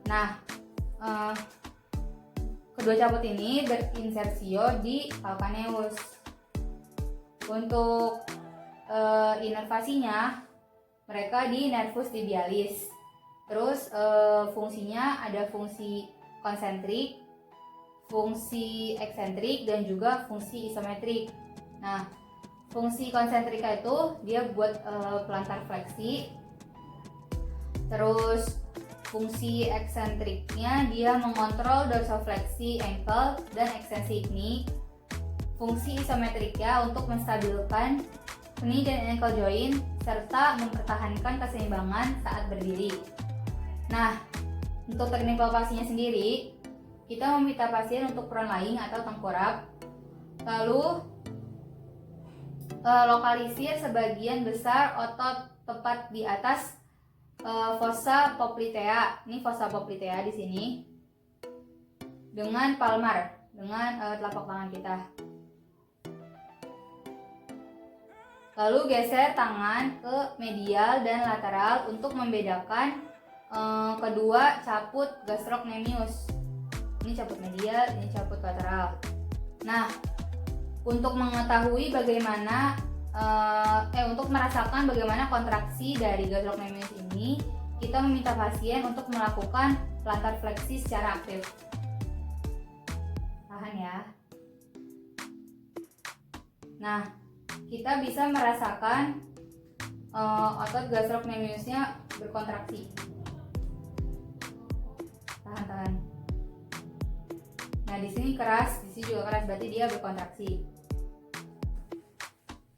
Nah, kedua cabut ini berinsersio di calcaneus. Untuk inervasinya, mereka di nervus tibialis. Terus fungsinya ada fungsi konsentrik, fungsi eksentrik, dan juga fungsi isometrik. Nah, fungsi konsentrika itu dia buat plantar fleksi. Terus fungsi eksentriknya dia mengontrol dorsofleksi ankle dan ekstensi knie. Fungsi isometriknya untuk menstabilkan knie dan ankle joint serta mempertahankan keseimbangan saat berdiri. Nah, untuk teknik palpasinya sendiri, kita meminta pasien untuk prone lying atau tengkurap. Lalu lokalisir sebagian besar otot tepat di atas fossa poplitea. Ini fossa poplitea di sini dengan palmar, dengan telapak tangan kita. Lalu geser tangan ke medial dan lateral untuk membedakan kedua caput gastrocnemius. Ini caput medial, ini caput lateral. Nah, untuk mengetahui bagaimana untuk merasakan bagaimana kontraksi dari gastrocnemius ini, kita meminta pasien untuk melakukan plantar fleksi secara aktif. Tahan ya. Nah, kita bisa merasakan otot gastrocnemiusnya berkontraksi. Tahan. Nah, di sini keras, di sini juga keras, berarti dia berkontraksi.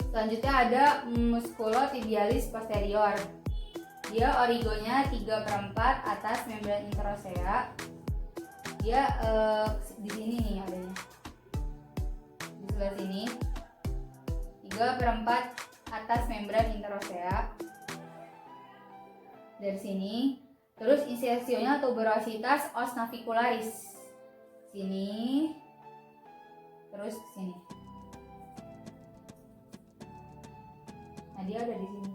Selanjutnya ada muskulo tibialis posterior. Dia origonya 3/4 atas membran interosea. Dia di sini nih adanya. Di sebelah sini. 3/4 atas membran interosea. Dari sini. Terus insersionya tuberositas os navicularis. Sini. Terus ke sini. Nah, dia ada di sini.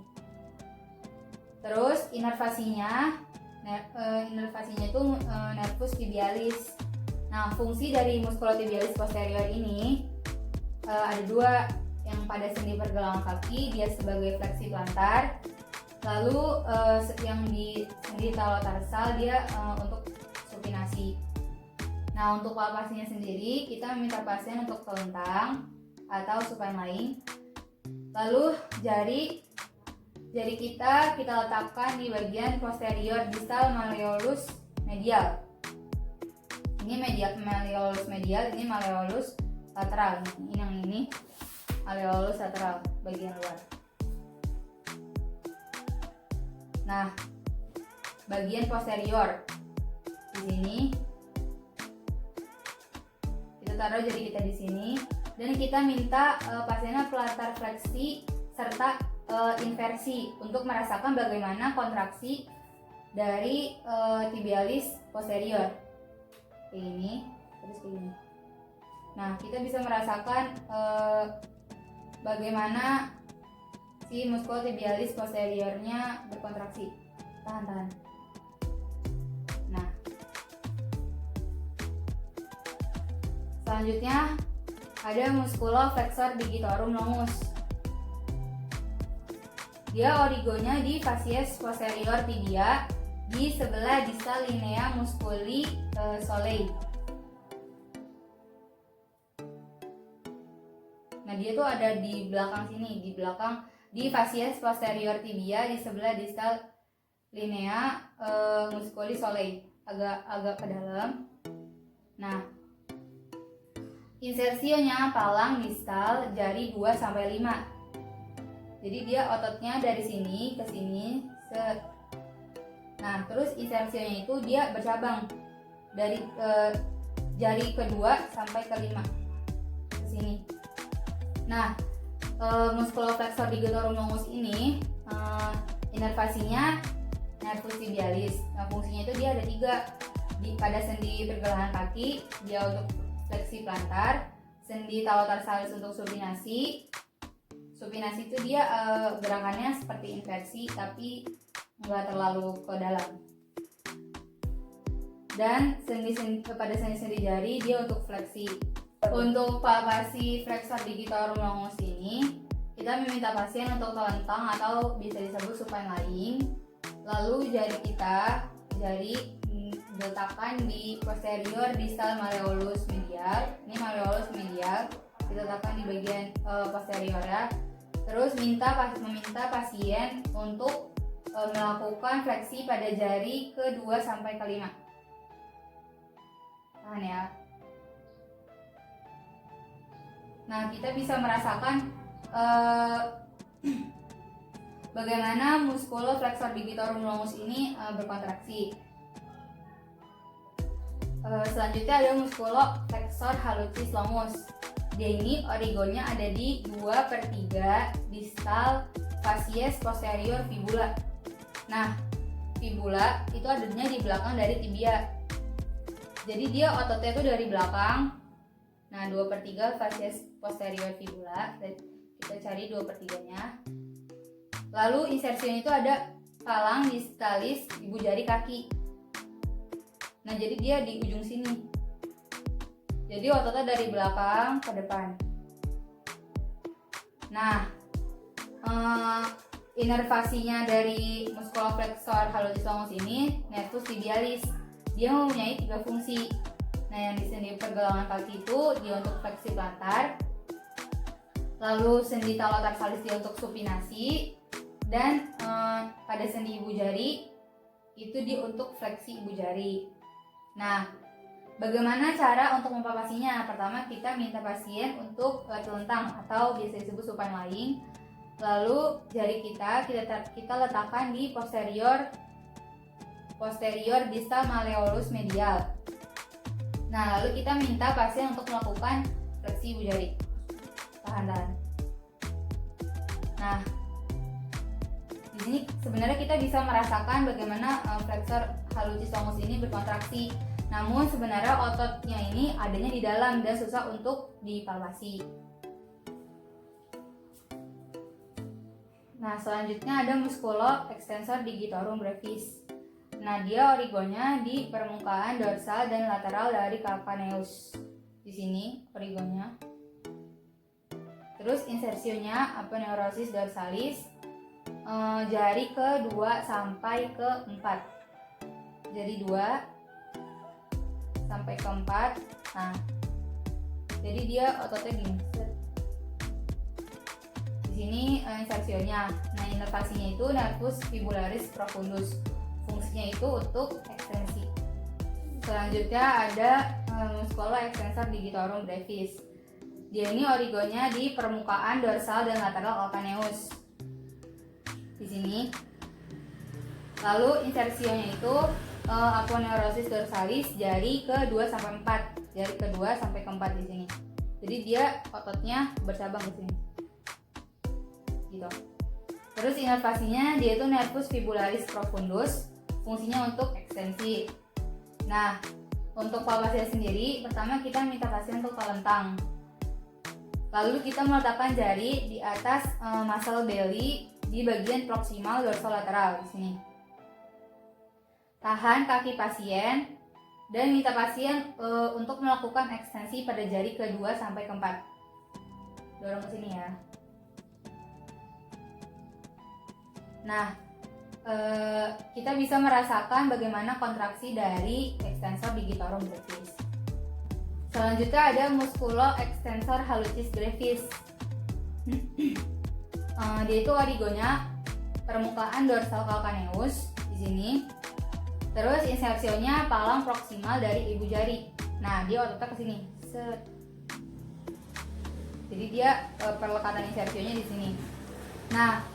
Terus inervasinya itu nervus tibialis. Nah, fungsi dari muskulotibialis posterior ini ada 2. Yang pada sendi pergelangan kaki dia sebagai fleksi plantar. Lalu yang di sendi talotarsal dia untuk supinasi. Nah, untuk palpasinya sendiri kita meminta pasien untuk telentang atau supine lying. Lalu jari jari kita letakkan di bagian posterior distal malleolus medial. Ini malleolus medial, ini malleolus lateral. Ini yang ini malleolus lateral bagian luar. Nah, bagian posterior di sini kita taruh jari kita di sini dan kita minta pasiennya plantar fleksi serta inversi untuk merasakan bagaimana kontraksi dari tibialis posterior. Kayak ini, terus kayak ini. Nah, kita bisa merasakan bagaimana si muskulotibialis posteriornya berkontraksi. Tahan. Nah, selanjutnya ada muskuloflexor digitorum longus. Dia origonya di facies posterior tibia di sebelah distal linea musculi solei. Nah, dia tuh ada di belakang sini, di facies posterior tibia di sebelah distal linea musculi solei, agak ke dalam. Nah, insersionya palang distal jari 2 sampai 5. Jadi dia ototnya dari sini ke sini. Nah, terus insersionya itu dia bercabang dari jari kedua sampai ke 5 ke sini. Nah, muskuloflexor digitorum longus ini inervasinya nervus tibialis. Nah, fungsinya itu dia ada 3. Pada sendi pergelangan kaki dia untuk fleksi plantar, sendi talotarsalis untuk supinasi. Supinasi itu dia gerakannya seperti inversi tapi nggak terlalu ke dalam. Dan pada sendi jari dia untuk fleksi. Untuk palpasi flexor digitorum longus ini kita meminta pasien untuk telentang atau bisa disebut supine lying. Lalu jari diletakkan di posterior distal malleolus medial. Ini malleolus medial diletakkan di bagian posterior ya. Terus meminta pasien untuk melakukan fleksi pada jari ke-2 sampai ke-5. Tahan ya. Nah, kita bisa merasakan bagaimana muskuloflexor digitorum longus ini berkontraksi. Selanjutnya ada muskuloflexor hallucis longus. Dia ini origonya ada di 2/3 distal facies posterior fibula. Nah, fibula itu adanya di belakang dari tibia. Jadi dia ototnya itu dari belakang. Nah, 2/3 facies posterior fibula. Kita cari 2/3-nya. Lalu insersinya itu ada palang distalis ibu jari kaki. Nah, jadi dia di ujung sini. Jadi ototnya dari belakang ke depan. Nah, inervasinya dari muskuloflexor hallucis longus ini nervus tibialis. Dia mempunyai 3 fungsi. Nah, yang di sendi pergelangan kaki itu dia untuk fleksi plantar. Lalu sendi talotarsalis dia untuk supinasi. Dan pada sendi ibu jari itu dia untuk fleksi ibu jari. Nah, bagaimana cara untuk mempalpasinya? Pertama, kita minta pasien untuk telentang atau biasa disebut supine lying. Lalu jari kita letakkan di posterior distal malleolus medial. Nah, lalu kita minta pasien untuk melakukan fleksi ibu jari. Tahan. Nah, di sini sebenarnya kita bisa merasakan bagaimana flexor hallucis longus ini berkontraksi. Namun sebenarnya ototnya ini adanya di dalam dan susah untuk dipalpasi. Nah, selanjutnya ada muskulo extensor digitorum brevis. Nah, dia origonya di permukaan dorsal dan lateral dari calcaneus. Di sini origonya. Terus insersionya aponeurosis dorsalis, jari ke-2 sampai ke-4. Jari 2 sampai ke-4. Nah, jadi dia ototnya gini. Di sini insersionya. Nah, inervasinya itu nervus fibularis profundus. Fungsinya itu untuk ekstensi. Selanjutnya ada muscula extensor digitorum brevis. Dia ini origonya di permukaan dorsal dan lateral calcaneus. Di sini. Lalu insersionya itu aponeurosis dorsalis jari ke-2 sampai 4. Jari ke-2 sampai ke-4 di sini. Jadi dia ototnya bercabang di sini. Gitu. Terus inervasinya dia itu nervus fibularis profundus, fungsinya untuk ekstensi. Nah, untuk palpasinya sendiri, pertama kita minta pasien untuk telentang. Lalu kita meletakkan jari di atas muscle belly di bagian proksimal dorsolateral di sini. Tahan kaki pasien dan minta pasien untuk melakukan ekstensi pada jari ke-2 sampai ke-4. Dorong ke sini ya. Nah, kita bisa merasakan bagaimana kontraksi dari extensor digitorum brevis. Selanjutnya ada musculo extensor hallucis brevis. Dia itu origonya permukaan dorsal calcaneus di sini. Terus insersionya palang proksimal dari ibu jari. Nah, dia ototnya ke sini. Set. Jadi dia perlekatan insersionya di sini. Nah,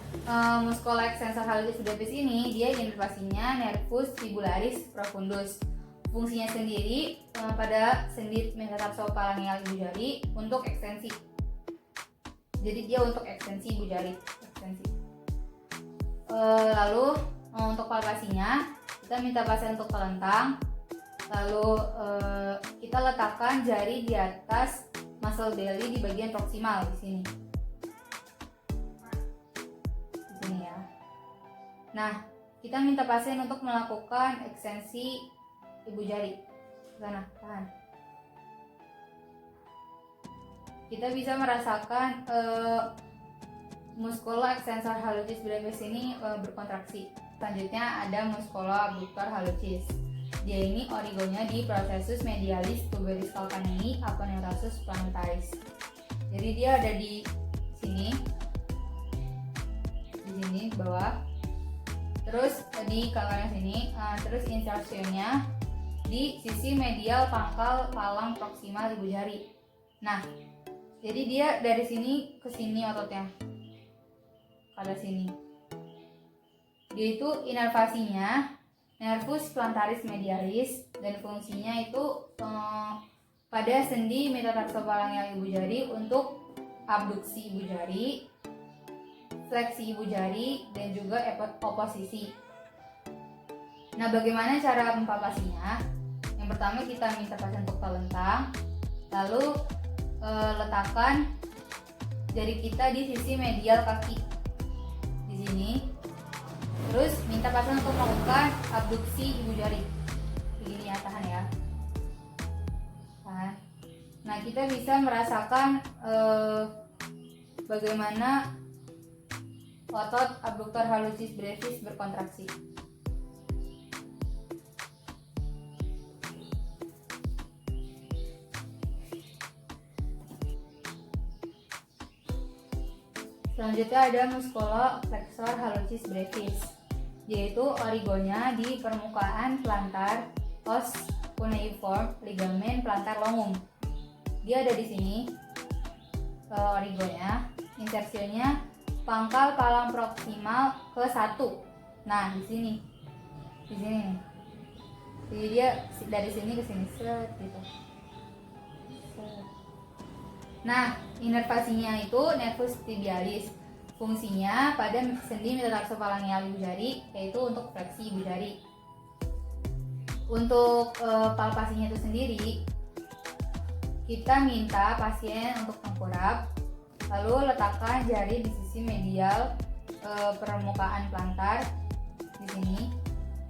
muscula extensor hallucis brevis ini dia inervasinya nervus fibularis profundus. Fungsinya sendiri pada sendi metatarsophalangeal ibu jari untuk ekstensi. Jadi dia untuk ekstensi ibu jari. Ekstensi. Lalu untuk palpasinya kita minta pasien untuk telentang, lalu kita letakkan jari di atas muscle belly di bagian proksimal di sini. Di sini ya. Nah, kita minta pasien untuk melakukan ekstensi ibu jari. Sana, tahan. Kita bisa merasakan muscula extensor hallucis brevis ini berkontraksi. Selanjutnya ada muscula abductor hallucis. Dia ini origonya di processus medialis tuberis calcanei aponeurosus plantaris. Jadi dia ada di sini bawah. Terus di calcaneus sini, terus insersionya di sisi medial pangkal palang proksimal ibu jari. Nah, jadi dia dari sini ke sini ototnya. Pada sini. Dia itu inervasinya nervus plantaris medialis dan fungsinya itu pada sendi metatarsophalangeal ibu jari untuk abduksi ibu jari, fleksi ibu jari, dan juga oposisi. Nah, bagaimana cara mempalpasinya? Yang pertama kita minta pasien untuk telentang, lalu letakkan jari kita di sisi medial kaki di sini. Terus minta pasien untuk melakukan abduksi ibu jari. Begini ya, tahan ya. Tahan. Nah, kita bisa merasakan bagaimana otot abductor hallucis brevis berkontraksi. Selanjutnya ada musculo flexor hallucis brevis. Yaitu origonya di permukaan plantar os cuneiform ligamen plantar longum. Dia ada di sini origonya, insersionya pangkal palang proksimal ke-1. Nah, di sini nih. Jadi dia dari sini ke sini set gitu. Set. Nah, inervasinya itu nervus tibialis. Fungsinya pada sendi metatarsophalangeal ibu jari, yaitu untuk fleksi ibu jari. Untuk palpasinya itu sendiri, kita minta pasien untuk tengkurap, lalu letakkan jari di sisi medial permukaan plantar di sini.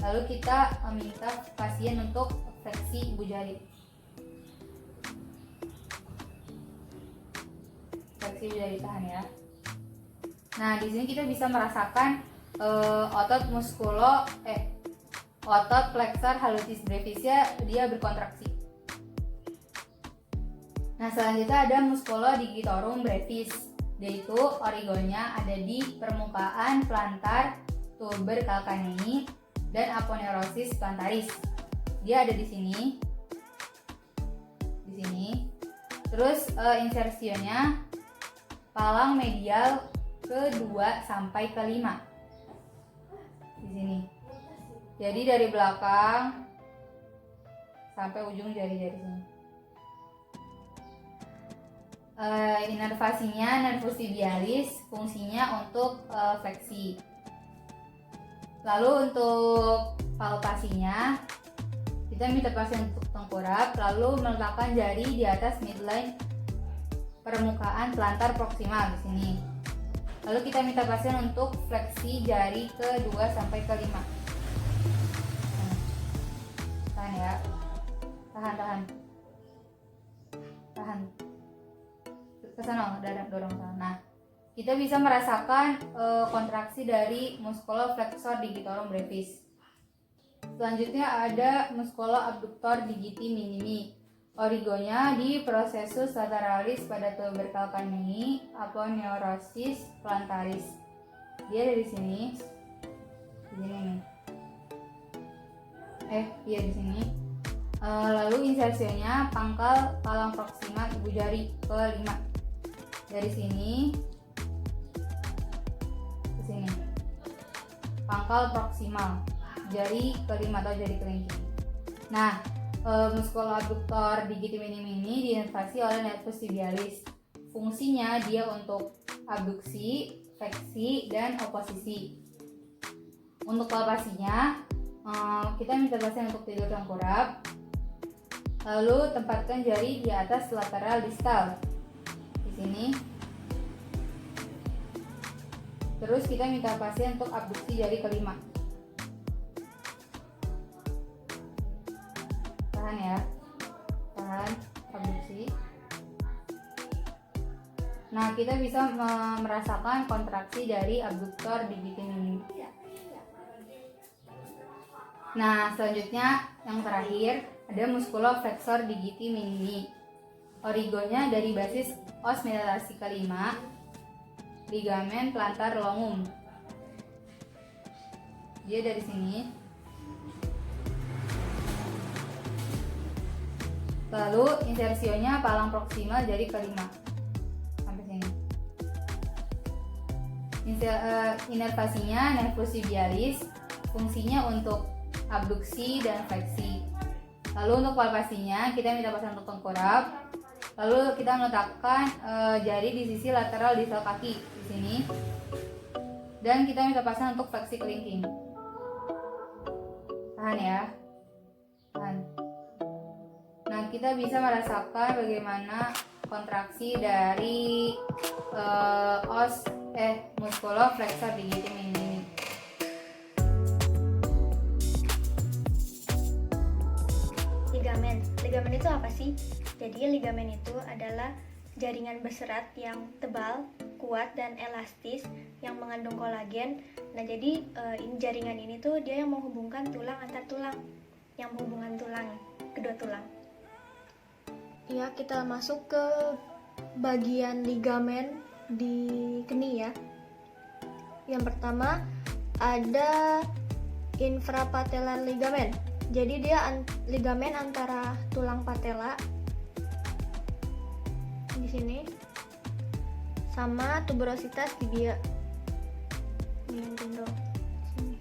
Lalu kita minta pasien untuk fleksi ibu jari. Fleksi ibu jari, tahan ya. Nah, di sini kita bisa merasakan otot flexor hallucis brevisnya dia berkontraksi. Nah, selanjutnya ada musculo digitorum brevis. Yaitu origonya ada di permukaan plantar tuber calcaneae dan aponeurosis plantaris. Dia ada di sini. Terus insersionya palang medial ke-2 sampai ke-5 di sini. Jadi dari belakang sampai ujung jari-jari sini. Inervasinya nervus tibialis, fungsinya untuk fleksi. Lalu untuk palpasinya, kita minta pasien untuk tengkurap, lalu meletakkan jari di atas midline permukaan plantar proksimal di sini. Lalu kita minta pasien untuk fleksi jari ke-2 sampai ke-5. Tahan ya. Tahan. Ke sana, dorong sana. Nah, kita bisa merasakan kontraksi dari musculoflexor digitorum brevis. Selanjutnya ada musculoabductor digiti minimi. Origonya di processus lateralis pada tuber calcaneae, aponeurosis plantaris. Dia dari sini. Di sini nih. Di sini. Lalu insersionya pangkal palang proksimal ibu jari ke-5. Dari sini ke sini. Pangkal proksimal jari ke-5 atau jari kelingking. Nah, musculoabductor digiti minimi ini diinervasi oleh nervus tibialis. Fungsinya dia untuk abduksi, fleksi, dan oposisi. Untuk palpasinya, kita minta pasien untuk tidur tengkurap. Lalu tempatkan jari di atas lateral distal di sini. Terus kita minta pasien untuk abduksi jari ke-5. Tahan ya. Tahan, abduksi. Nah, kita bisa merasakan kontraksi dari abduktor digiti minimi. Nah, selanjutnya yang terakhir ada musculoflexor digiti minimi. Origonya dari basis os metalasi ke-5, ligamen plantar longum. Dia dari sini. Lalu insersionya palang proksimal jari ke-5 sampai sini. Inervasinya nervus tibialis, fungsinya untuk abduksi dan fleksi. Lalu untuk palpasinya kita minta pasien untuk tengkurap. Lalu kita meletakkan jari di sisi lateral distal kaki di sini. Dan kita minta pasien untuk fleksi kelingking. Tahan ya. Tahan. Nah, kita bisa merasakan bagaimana kontraksi dari musculoflexor digiti minimi. Ligamen itu apa sih? Jadi ligamen itu adalah jaringan berserat yang tebal, kuat dan elastis yang mengandung kolagen. Nah, jadi jaringan ini tuh dia yang menghubungkan tulang antar tulang, yang menghubungkan kedua tulang. Ya, kita masuk ke bagian ligamen di keni ya. Yang pertama ada infrapatellar ligamen. Jadi dia ligamen antara tulang patella di sini sama tuberositas tibia. Ini yang gendong sini.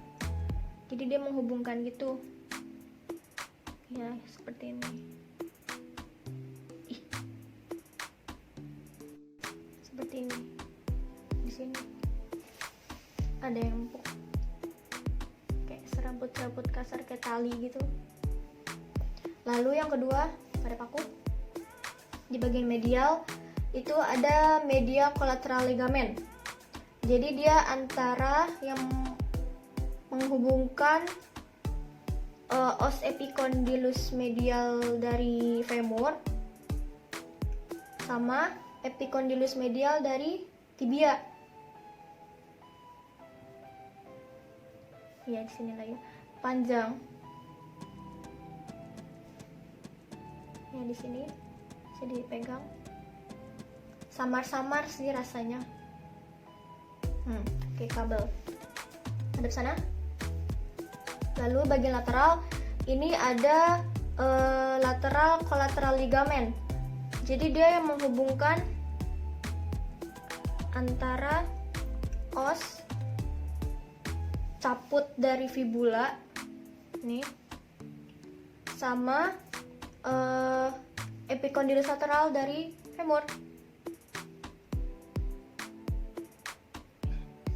Jadi dia menghubungkan gitu. Ya, seperti ini. Seperti ini. Di sini ada yang empuk. Serabut-serabut kasar kayak tali gitu. Lalu yang kedua pada paku di bagian medial itu ada medial collateral ligament. Jadi dia antara yang menghubungkan os epicondylus medial dari femur sama epicondylus medial dari tibia. Ya, di sini lagi panjang. Ya, di sini bisa dipegang samar-samar sih rasanya. Kayak kabel. Hadap sana. Lalu bagian lateral ini ada lateral collateral ligament. Jadi dia yang menghubungkan antara os caput dari fibula nih sama epicondylus lateral dari femur.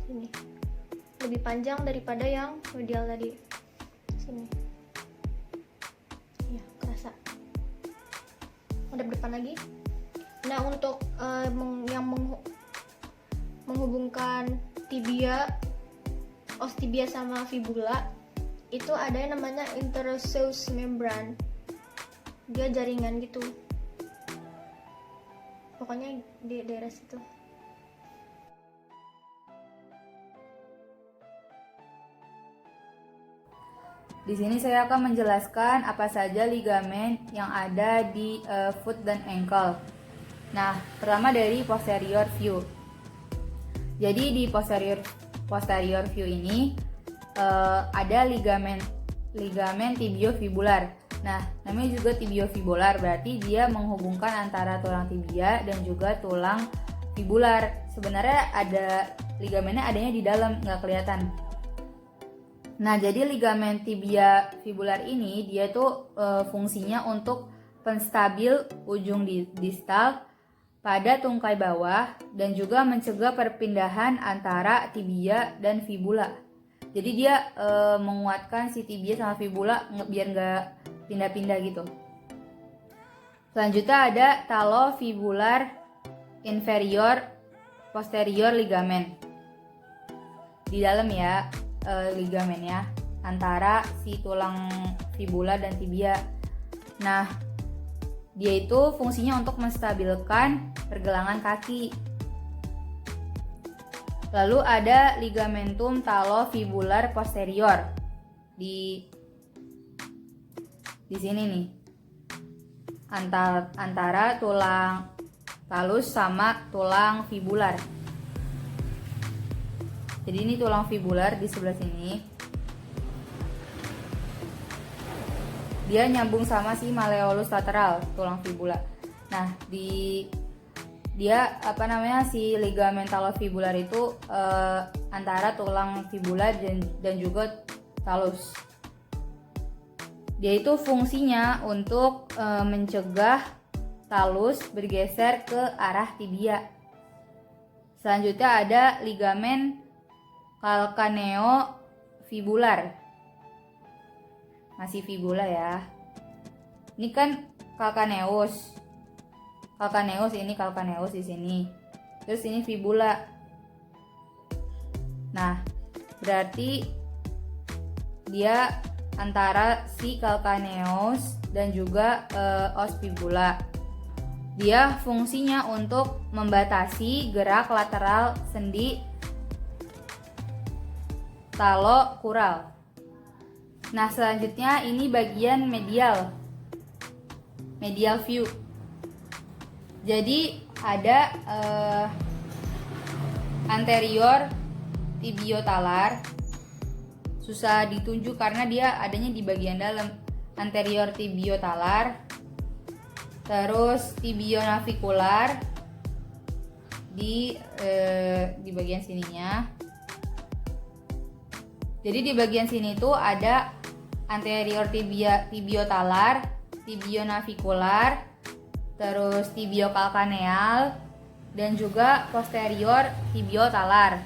Sini. Lebih panjang daripada yang medial tadi. Sini. Ya, kerasa. Ada depan lagi. Nah, untuk menghubungkan tibia, os tibia sama fibula, itu ada yang namanya interosseous membrane. Dia jaringan gitu. Pokoknya di daerah situ. Di sini saya akan menjelaskan apa saja ligamen yang ada di foot dan ankle. Nah, pertama dari posterior view. Jadi di posterior view ini ada ligamen tibiofibular. Nah, namanya juga tibiofibular, berarti dia menghubungkan antara tulang tibia dan juga tulang fibular. Sebenarnya ada ligamennya adanya di dalam, nggak kelihatan. Nah, jadi ligamen tibia fibular ini dia tuh fungsinya untuk penstabil ujung distal pada tungkai bawah dan juga mencegah perpindahan antara tibia dan fibula. Jadi dia menguatkan si tibia sama fibula biar nggak pindah-pindah gitu. Selanjutnya ada talofibular inferior posterior ligamen. Di dalam ya ligamennya antara si tulang fibula dan tibia. Nah, dia itu fungsinya untuk menstabilkan pergelangan kaki. Lalu ada ligamentum talofibular posterior di sini nih, antara tulang talus sama tulang fibular. Jadi ini tulang fibular di sebelah sini. Dia nyambung sama si malleolus lateral, tulang fibula. Nah, si ligamen talofibular itu antara tulang fibula dan juga talus. Dia itu fungsinya untuk mencegah talus bergeser ke arah tibia. Selanjutnya ada ligamen calcaneofibular. Masih fibula ya. Ini kan calcaneus. Ini calcaneus di sini. Terus ini fibula. Nah, berarti dia antara si calcaneus dan juga os fibula. Dia fungsinya untuk membatasi gerak lateral sendi talokural. Nah, selanjutnya ini bagian medial view. Jadi ada anterior tibiotalar. Susah ditunjuk karena dia adanya di bagian dalam. Anterior tibiotalar. Terus tibionavikular di bagian sininya. Jadi di bagian sini tuh ada anterior tibiotalar, tibionavikular, terus tibiokalkaneal, dan juga posterior tibiotalar.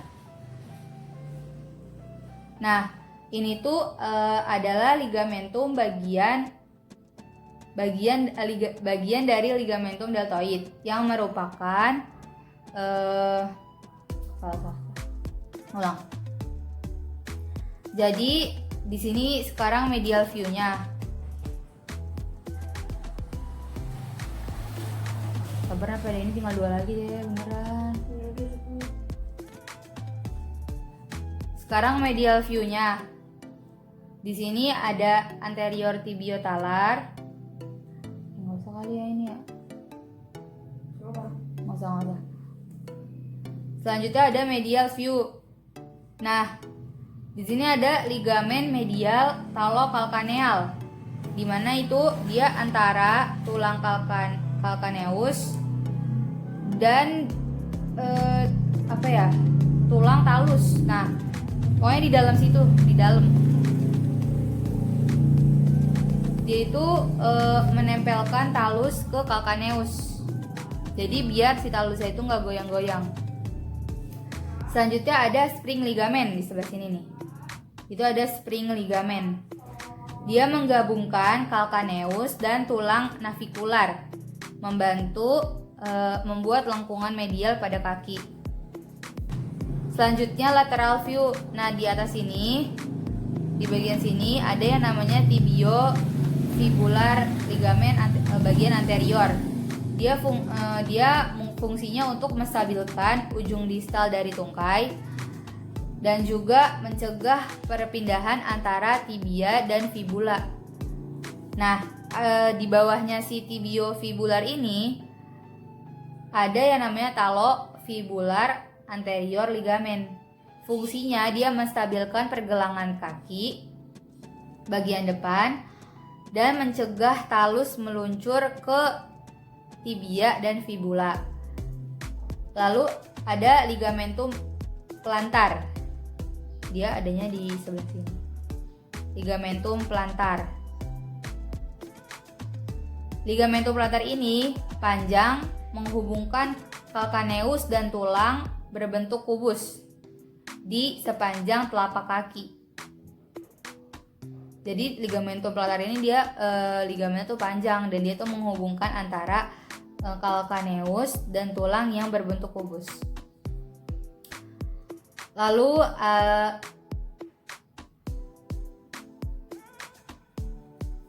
Nah, ini tuh adalah ligamentum bagian dari ligamentum deltoid yang merupakan Jadi di sini sekarang medial view-nya. Sabar apa ini tinggal 2 lagi deh, beneran. Sekarang medial view-nya. Di sini ada anterior tibiotalar. Nggak usah kali ya ini ya. Nggak usah. Selanjutnya ada medial view. Nah, di sini ada ligamen medial talokalkaneal, di mana itu dia antara tulang calcaneus dan tulang talus. Nah, pokoknya di dalam situ, di dalam. Dia itu menempelkan talus ke calcaneus. Jadi biar si talusnya itu nggak goyang-goyang. Selanjutnya ada spring ligamen di sebelah sini nih. Itu ada spring ligamen. Dia menggabungkan calcaneus dan tulang navicular, membantu membuat lengkungan medial pada kaki. Selanjutnya lateral view. Nah, di atas sini, di bagian sini ada yang namanya tibiofibular ligamen bagian anterior. Dia fungsinya untuk menstabilkan ujung distal dari tungkai dan juga mencegah perpindahan antara tibia dan fibula. Nah, di bawahnya si tibiofibular ini ada yang namanya talofibular anterior ligamen. Fungsinya dia menstabilkan pergelangan kaki bagian depan dan mencegah talus meluncur ke tibia dan fibula. Lalu ada ligamentum plantar. Dia adanya di sebelah sini. Ligamentum plantar. Ligamentum plantar ini panjang menghubungkan calcaneus dan tulang berbentuk kubus di sepanjang telapak kaki. Jadi ligamentum plantar ini dia ligamennya tuh panjang dan dia tuh menghubungkan antara calcaneus dan tulang yang berbentuk kubus. Lalu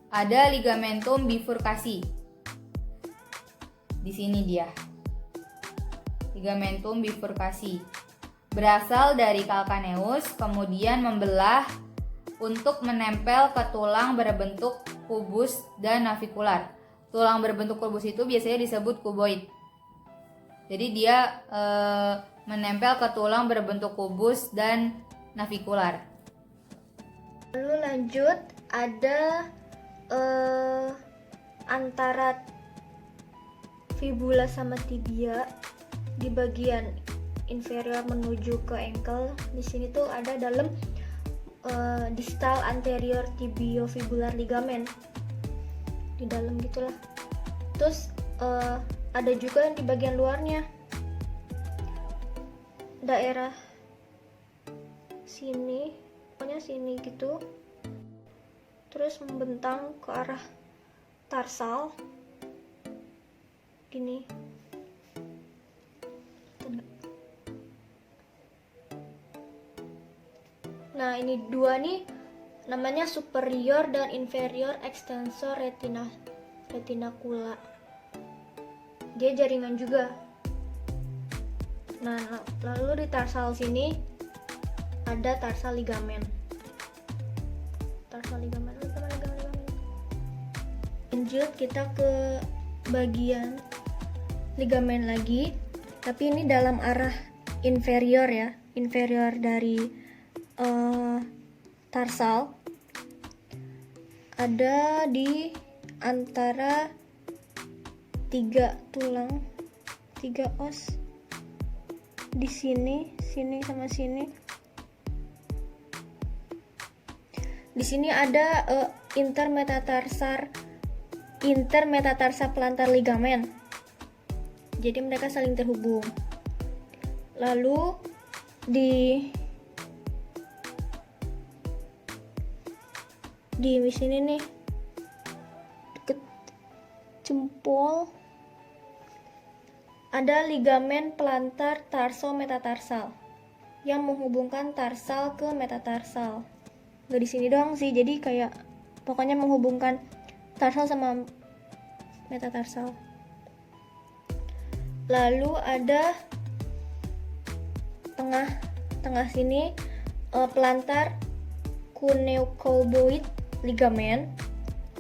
ada ligamentum bifurkasi. Di sini dia. Ligamentum bifurkasi. Berasal dari calcaneus kemudian membelah untuk menempel ke tulang berbentuk kubus dan navikular. Tulang berbentuk kubus itu biasanya disebut kuboid. Jadi dia menempel ke tulang berbentuk kubus dan navikular. Lalu lanjut ada antara fibula sama tibia di bagian inferior menuju ke ankle. Di sini tuh ada dalam distal anterior tibiofibular ligamen di dalam gitulah. Terus ada juga yang di bagian luarnya, daerah sini, pokoknya sini gitu, terus membentang ke arah tarsal gini. Nah, ini dua nih namanya superior dan inferior extensor retinacula. Dia jaringan juga. Nah, lalu di tarsal sini ada tarsal ligamen. Lanjut kita ke bagian ligamen lagi, tapi ini dalam arah inferior ya, inferior dari tarsal. Ada di antara 3 tulang, 3 os di sini, sini sama sini. Di sini ada intermetatarsa plantar ligamen. Jadi mereka saling terhubung. Lalu di sini nih deket jempol ada ligamen plantar tarso-metatarsal yang menghubungkan tarsal ke metatarsal. Gak di sini doang sih, jadi kayak pokoknya menghubungkan tarsal sama metatarsal. Lalu ada tengah sini plantar cuneo-cuboid ligamen.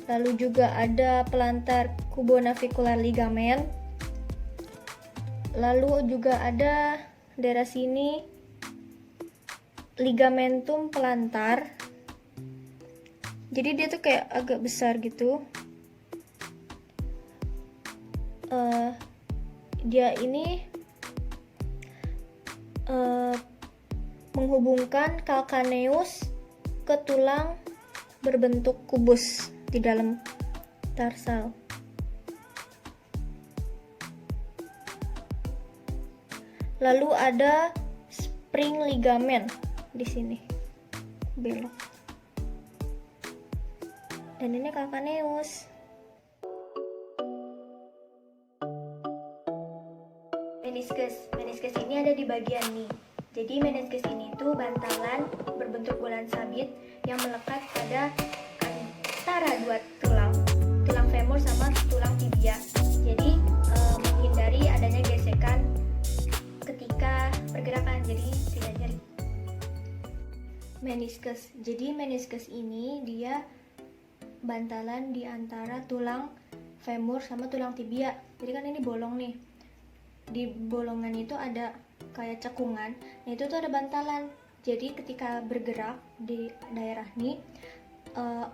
Lalu juga ada plantar cubonavicular ligamen. Lalu juga ada daerah sini ligamentum plantar. Jadi dia tuh kayak agak besar gitu. Dia ini menghubungkan calcaneus ke tulang berbentuk kubus di dalam tarsal. Lalu ada spring ligament di sini, belok. Dan ini calcaneus. Meniscus ini ada di bagian knee. Jadi meniscus ini tuh bantalan berbentuk bulan sabit yang melekat pada antara dua tulang femur sama tulang tibia. Jadi menghindari adanya gesekan ketika pergerakan, jadi tidak nyeri. Meniscus. Jadi meniscus ini dia bantalan di antara tulang femur sama tulang tibia. Jadi kan ini bolong nih. Di bolongan itu ada kayak cekungan. Nah, itu tuh ada bantalan. Jadi ketika bergerak di daerah ini,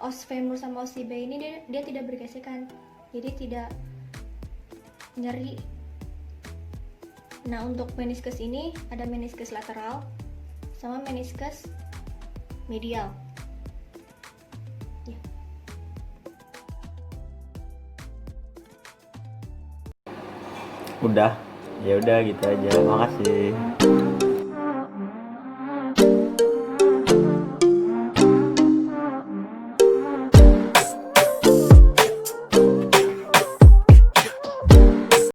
os femur sama os tibia ini dia tidak bergesekan. Jadi tidak nyeri. Nah, untuk meniscus ini ada meniscus lateral sama meniscus medial. Ya. Udah, ya udah gitu aja. Makasih.